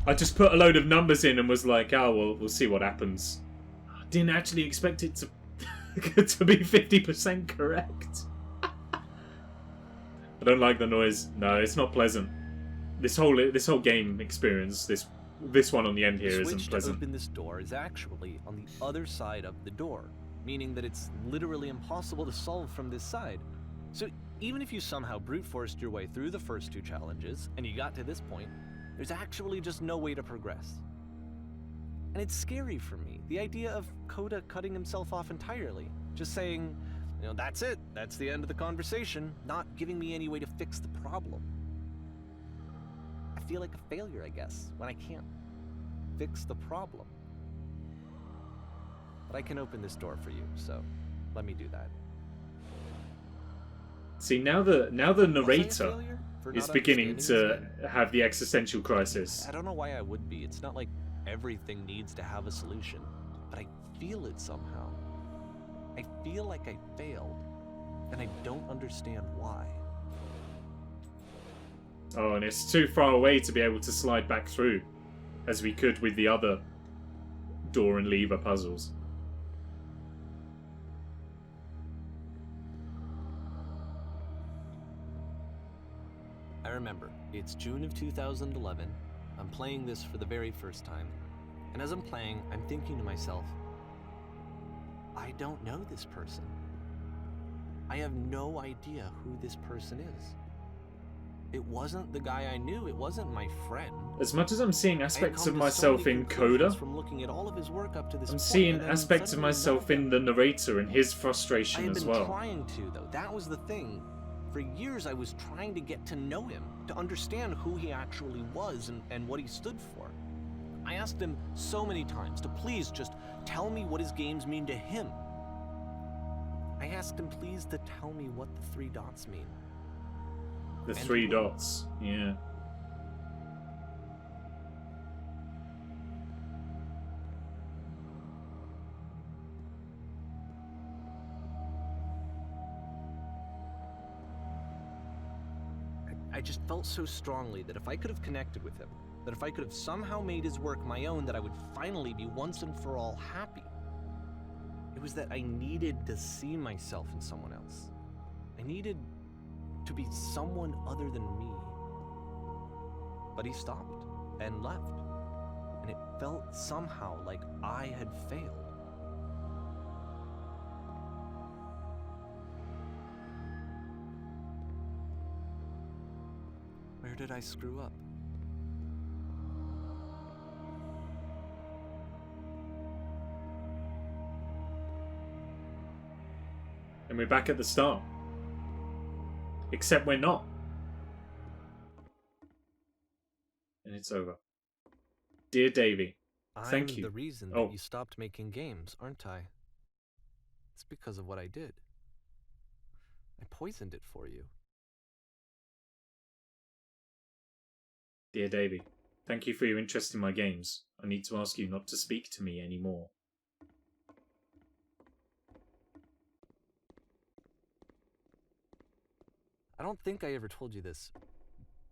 I just put a load of numbers in and was like, oh, well, we'll see what happens. I didn't actually expect it to to be 50% correct. I don't like the noise. No, it's not pleasant. This whole game experience, this one on the end here isn't pleasant. The switch to open this door is actually on the other side of the door, meaning that it's literally impossible to solve from this side. So even if you somehow brute forced your way through the first 2 challenges and you got to this point, there's actually just no way to progress. And it's scary for me, the idea of Coda cutting himself off entirely, just saying, you know, that's it, that's the end of the conversation, not giving me any way to fix the problem. I feel like a failure, I guess, when I can't fix the problem. But I can open this door for you, so let me do that. See, now the narrator is beginning to have the existential crisis. I don't know why I would be. It's not like everything needs to have a solution, but I feel it somehow. I feel like I failed, and I don't understand why. Oh, and it's too far away to be able to slide back through, as we could with the other door and lever puzzles. I remember, it's June of 2011. I'm playing this for the very first time. And as I'm playing, I'm thinking to myself, I don't know this person. I have no idea who this person is. It wasn't the guy I knew, it wasn't my friend. As much as I'm seeing aspects of myself in Coda, from looking at all of his work up to this I'm point, seeing and then aspects of suddenly myself in the narrator and his frustration as well. I had been trying to, though. That was the thing. For years, I was trying to get to know him, to understand who he actually was and what he stood for. I asked him so many times to please just tell me what his games mean to him. I asked him please to tell me what the 3 dots mean. The 3 dots, yeah. I just felt so strongly that if I could have connected with him, that if I could have somehow made his work my own, that I would finally be once and for all happy. It was that I needed to see myself in someone else. I needed to be someone other than me. But he stopped and left, and it felt somehow like I had failed. Where did I screw up? And we're back at the start. Except we're not. And it's over. Dear Davey, thank you. I'm the reason that you stopped making games, aren't I? It's because of what I did. I poisoned it for you. Dear Davey, thank you for your interest in my games. I need to ask you not to speak to me anymore. I don't think I ever told you this,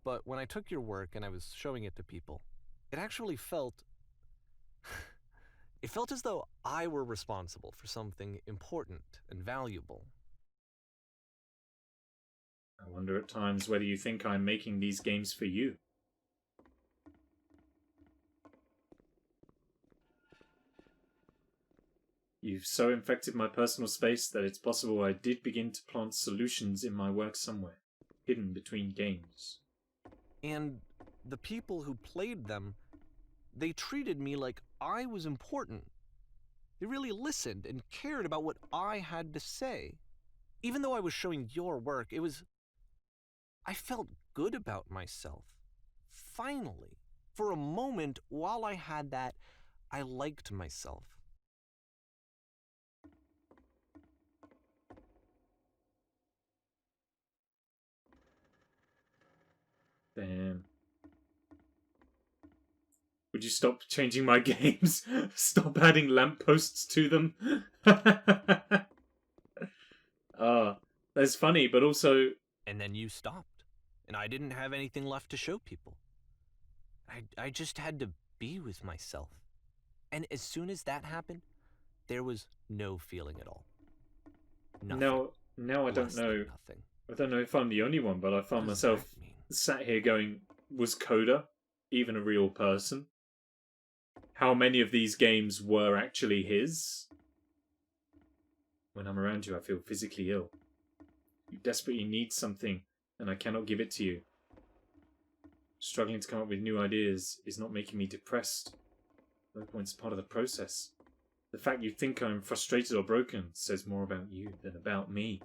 but when I took your work and I was showing it to people, it actually felt... it felt as though I were responsible for something important and valuable. I wonder at times whether you think I'm making these games for you. You've so infected my personal space that it's possible I did begin to plant solutions in my work somewhere, hidden between games. And the people who played them, they treated me like I was important. They really listened and cared about what I had to say. Even though I was showing your work, I felt good about myself. Finally. For a moment, while I had that, I liked myself. Damn. Would you stop changing my games? Stop adding lampposts to them? That's funny, but also... And then you stopped, and I didn't have anything left to show people. I just had to be with myself. And as soon as that happened, there was no feeling at all. Nothing. Now I don't know. Nothing. I don't know if I'm the only one, but I found myself sat here going, was Coda even a real person? How many of these games were actually his? When I'm around you, I feel physically ill. You desperately need something, and I cannot give it to you. Struggling to come up with new ideas is not making me depressed. No point's part of the process. The fact you think I'm frustrated or broken says more about you than about me.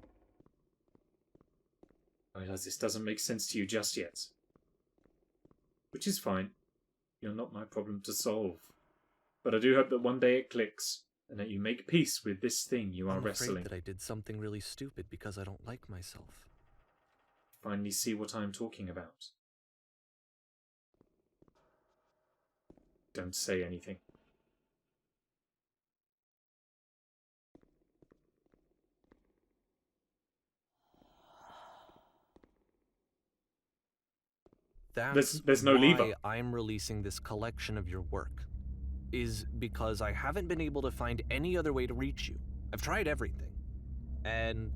I realize this doesn't make sense to you just yet. Which is fine. You're not my problem to solve. But I do hope that one day it clicks, and that you make peace with this thing you are wrestling. I'm afraid that I did something really stupid because I don't like myself. Finally see what I'm talking about. Don't say anything. There's no lever. Why I'm releasing this collection of your work is because I haven't been able to find any other way to reach you. I've tried everything. And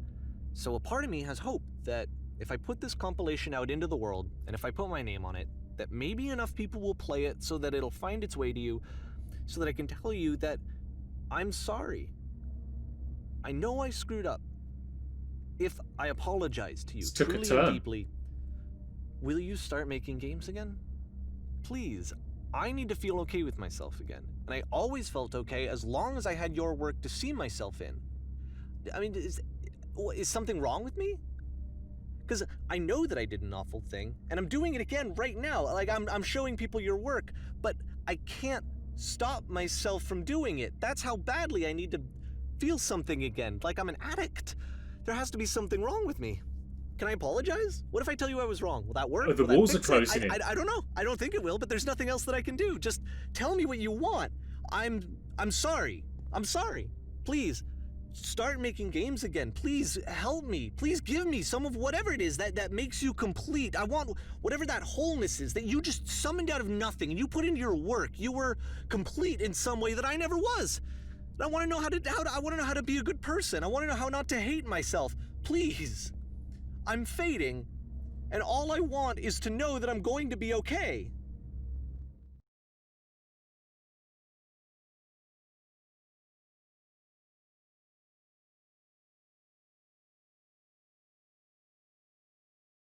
so a part of me has hope that if I put this compilation out into the world, and if I put my name on it, that maybe enough people will play it so that it'll find its way to you, so that I can tell you that I'm sorry. I know I screwed up. If I apologize to you truly and deeply, will you start making games again? Please, I need to feel okay with myself again. And I always felt okay as long as I had your work to see myself in. I mean, is something wrong with me? Because I know that I did an awful thing, and I'm doing it again right now. Like, I'm showing people your work, but I can't stop myself from doing it. That's how badly I need to feel something again, like I'm an addict. There has to be something wrong with me. Can I apologize? What if I tell you I was wrong? Will that work? Oh, the walls are closing in. I don't know. I don't think it will, but there's nothing else that I can do. Just tell me what you want. I'm sorry. I'm sorry. Please, start making games again. Please help me. Please give me some of whatever it is that makes you complete. I want whatever that wholeness is that you just summoned out of nothing and you put into your work. You were complete in some way that I never was. And I want to know how to be a good person. I want to know how not to hate myself. Please. I'm fading, and all I want is to know that I'm going to be okay.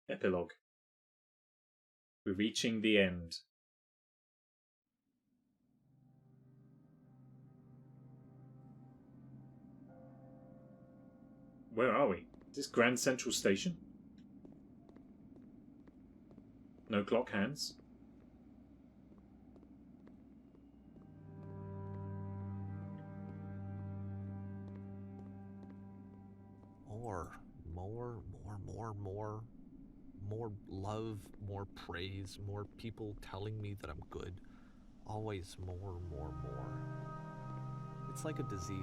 Epilogue. We're reaching the end. Where are we? Is this Grand Central Station? No clock hands. More love, more praise, more people telling me that I'm good. Always more. It's like a disease.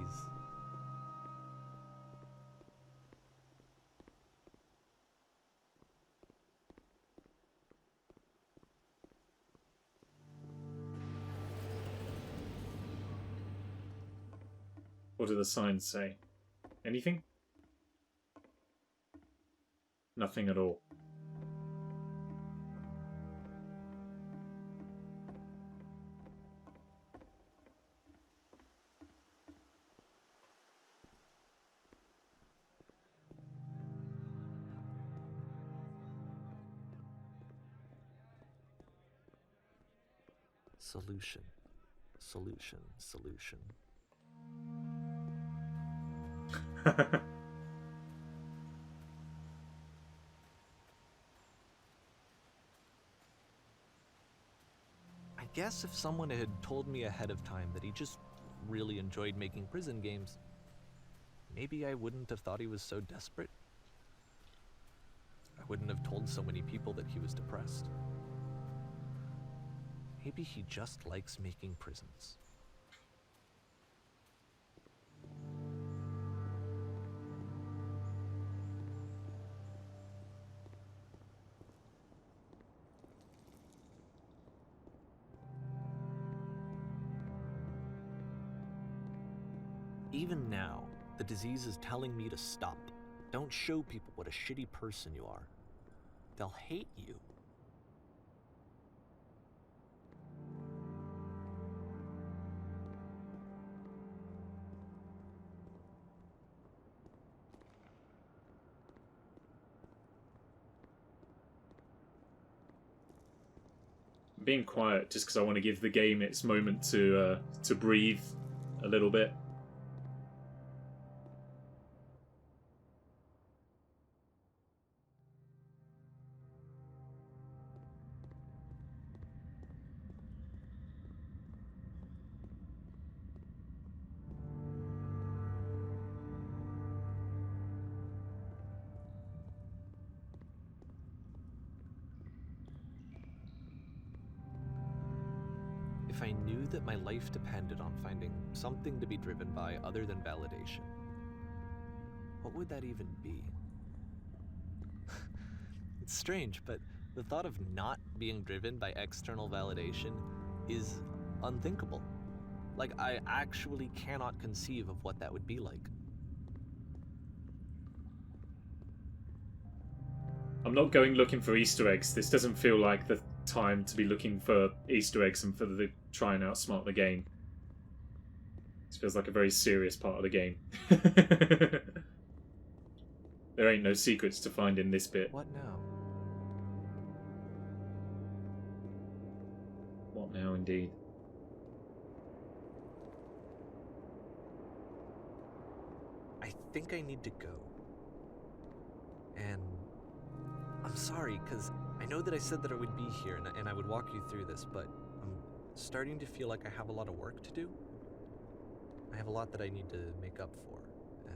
What do the signs say? Anything? Nothing at all. Solution. Solution. Solution. I guess if someone had told me ahead of time that he just really enjoyed making prison games, maybe I wouldn't have thought he was so desperate. I wouldn't have told so many people that he was depressed. Maybe he just likes making prisons. Even now, the disease is telling me to stop. Don't show people what a shitty person you are. They'll hate you. I'm being quiet just because I want to give the game its moment to breathe a little bit. If I knew that my life depended on finding something to be driven by other than validation, what would that even be? It's strange, but the thought of not being driven by external validation is unthinkable. Like, I actually cannot conceive of what that would be like. I'm not going looking for Easter eggs. This doesn't feel like the time to be looking for Easter eggs and for the try and outsmart the game. This feels like a very serious part of the game. There ain't no secrets to find in this bit. What now? What now, indeed? I think I need to go. And I'm sorry, because I know that I said that I would be here and I would walk you through this, but I'm starting to feel like I have a lot of work to do. I have a lot that I need to make up for, and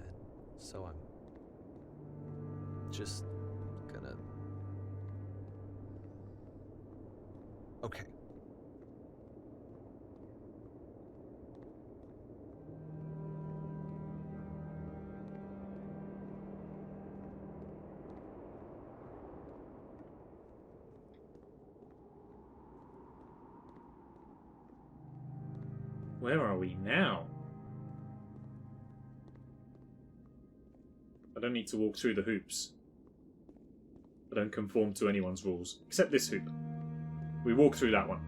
so I'm just gonna... Okay. Where are we now? I don't need to walk through the hoops. I don't conform to anyone's rules, except this hoop. We walk through that one.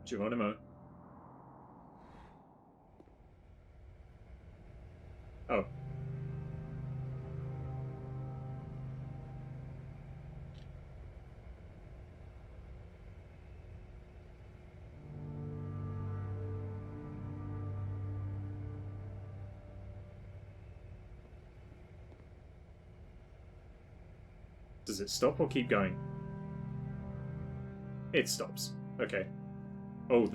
Geronimo. Oh. Does it stop or keep going? It stops. Okay. Oh,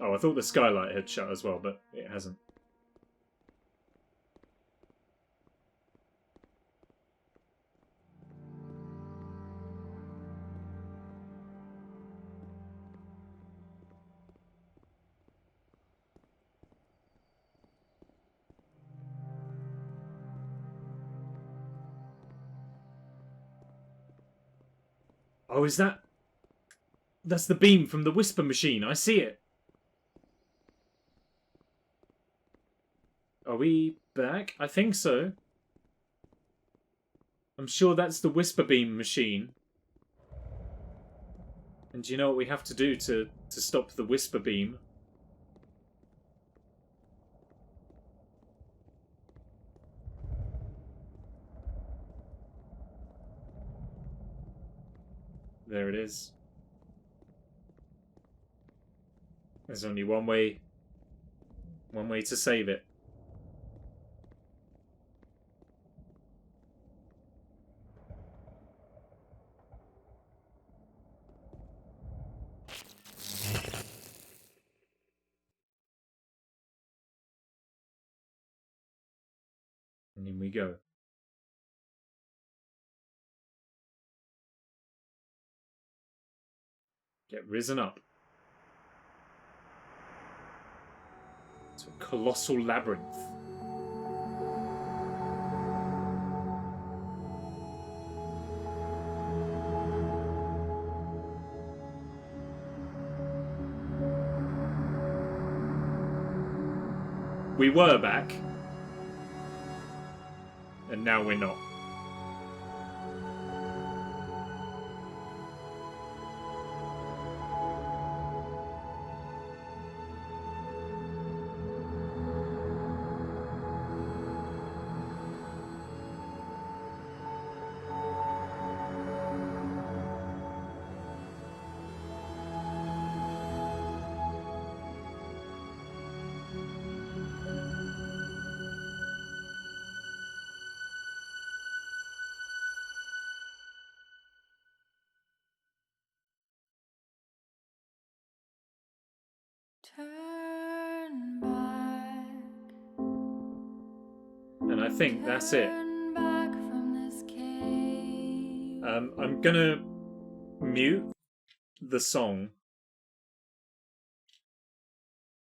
I thought the skylight had shut as well, but it hasn't. Oh, is that... That's the beam from the whisper machine. I see it. Are we back? I think so. I'm sure that's the whisper beam machine. And do you know what we have to do to stop the whisper beam? There it is. There's only one way to save it. And in we go. Get risen up. To a colossal labyrinth. We were back. And now we're not. Turn back. And I think that's it. Turn back from this cave. I'm gonna mute the song.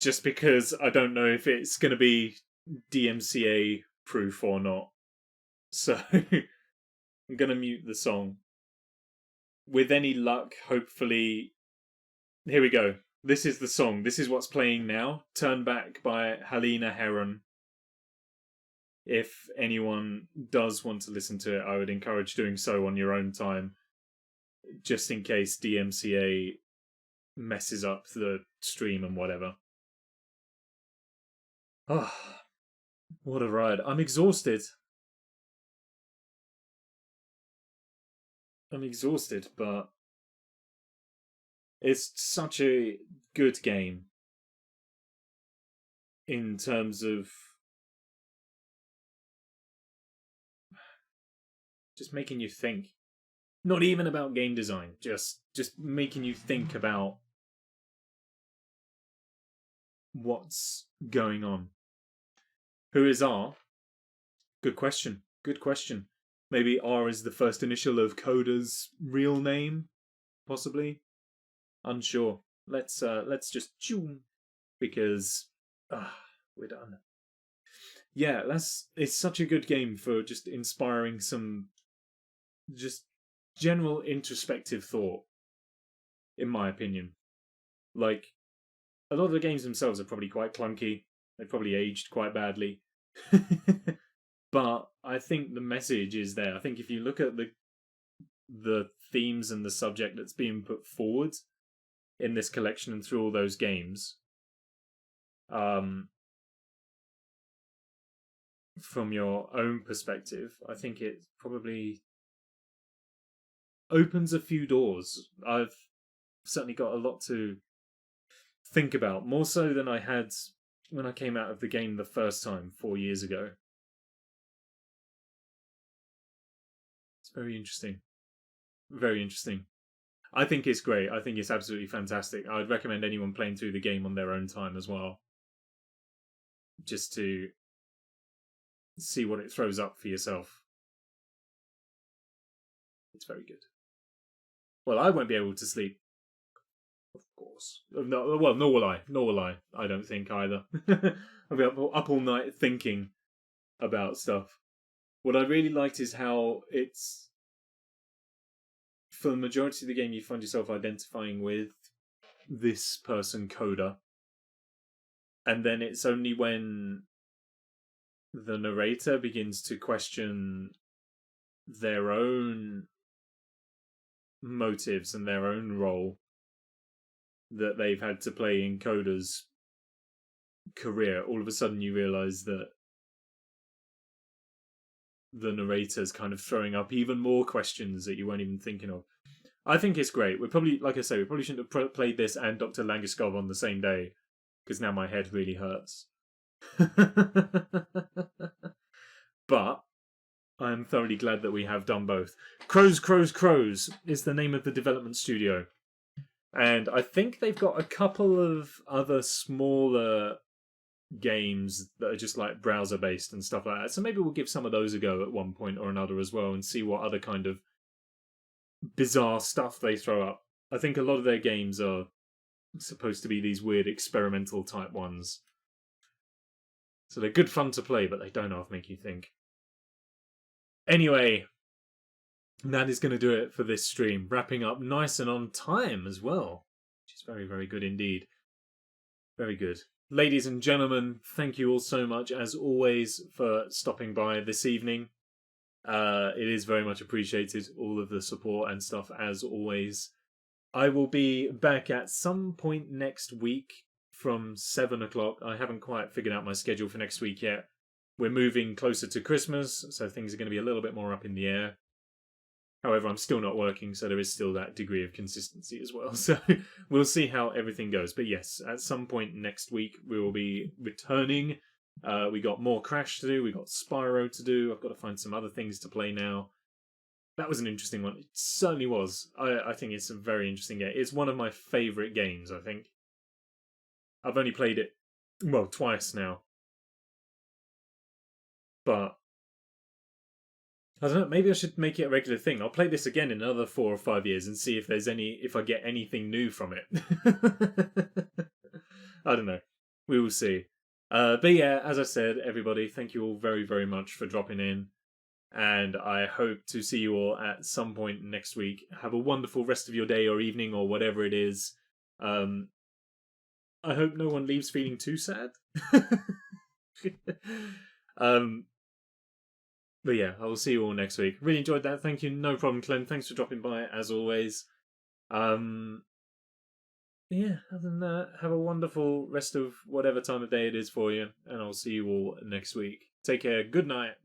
Just because I don't know if it's gonna be DMCA proof or not. So I'm gonna mute the song. With any luck, hopefully... Here we go. This is the song. This is what's playing now. Turn Back by Helena Heron. If anyone does want to listen to it, I would encourage doing so on your own time. Just in case DMCA messes up the stream and whatever. Oh, what a ride. I'm exhausted. But it's such a good game in terms of just making you think. Not even about game design, just making you think about what's going on. Who is R? Good question. Maybe R is the first initial of Coda's real name? Possibly? Unsure. Let's just tune, because we're done. Yeah, it's such a good game for just inspiring some just general introspective thought, in my opinion. Like, a lot of the games themselves are probably quite clunky. They've probably aged quite badly. But I think the message is there. I think if you look at the themes and the subject that's being put forward in this collection and through all those games, from your own perspective, I think it probably opens a few doors. I've certainly got a lot to think about, more so than I had when I came out of the game the first time 4 years ago. It's very interesting. Very interesting. I think it's great. I think it's absolutely fantastic. I'd recommend anyone playing through the game on their own time as well, just to see what it throws up for yourself. It's very good. Well, I won't be able to sleep, of course. No, well, nor will I. I don't think either. I'll be up all night thinking about stuff. What I really liked is how it's, for the majority of the game, you find yourself identifying with this person, Coda. And then it's only when the narrator begins to question their own motives and their own role that they've had to play in Coda's career, all of a sudden you realise that the narrator's kind of throwing up even more questions that you weren't even thinking of. I think it's great. We're probably, like I say, we probably shouldn't have played this and Dr. Langeskov on the same day, because now my head really hurts. But I'm thoroughly glad that we have done both. Crows is the name of the development studio. And I think they've got a couple of other smaller games that are just like browser based and stuff like that. So maybe we'll give some of those a go at one point or another as well and see what other kind of bizarre stuff they throw up. I think a lot of their games are supposed to be these weird experimental type ones. So they're good fun to play, but they don't half make you think. Anyway, that is going to do it for this stream. Wrapping up nice and on time as well, which is very, very good indeed. Very good. Ladies and gentlemen, thank you all so much, as always, for stopping by this evening. It is very much appreciated, all of the support and stuff, as always. I will be back at some point next week from 7 o'clock. I haven't quite figured out my schedule for next week yet. We're moving closer to Christmas, so things are going to be a little bit more up in the air. However, I'm still not working, so there is still that degree of consistency as well. So we'll see how everything goes. But yes, at some point next week, we will be returning. We got more Crash to do. We got Spyro to do. I've got to find some other things to play now. That was an interesting one. It certainly was. I think it's a very interesting game. It's one of my favourite games, I think. I've only played it, well, twice now. But I don't know, maybe I should make it a regular thing. I'll play this again in another 4 or 5 years and see if if I get anything new from it. I don't know. We will see. But yeah, as I said, everybody, thank you all very, very much for dropping in. And I hope to see you all at some point next week. Have a wonderful rest of your day or evening or whatever it is. I hope no one leaves feeling too sad. But yeah, I will see you all next week. Really enjoyed that. Thank you. No problem, Clem. Thanks for dropping by, as always. Yeah, other than that, have a wonderful rest of whatever time of day it is for you. And I'll see you all next week. Take care. Good night.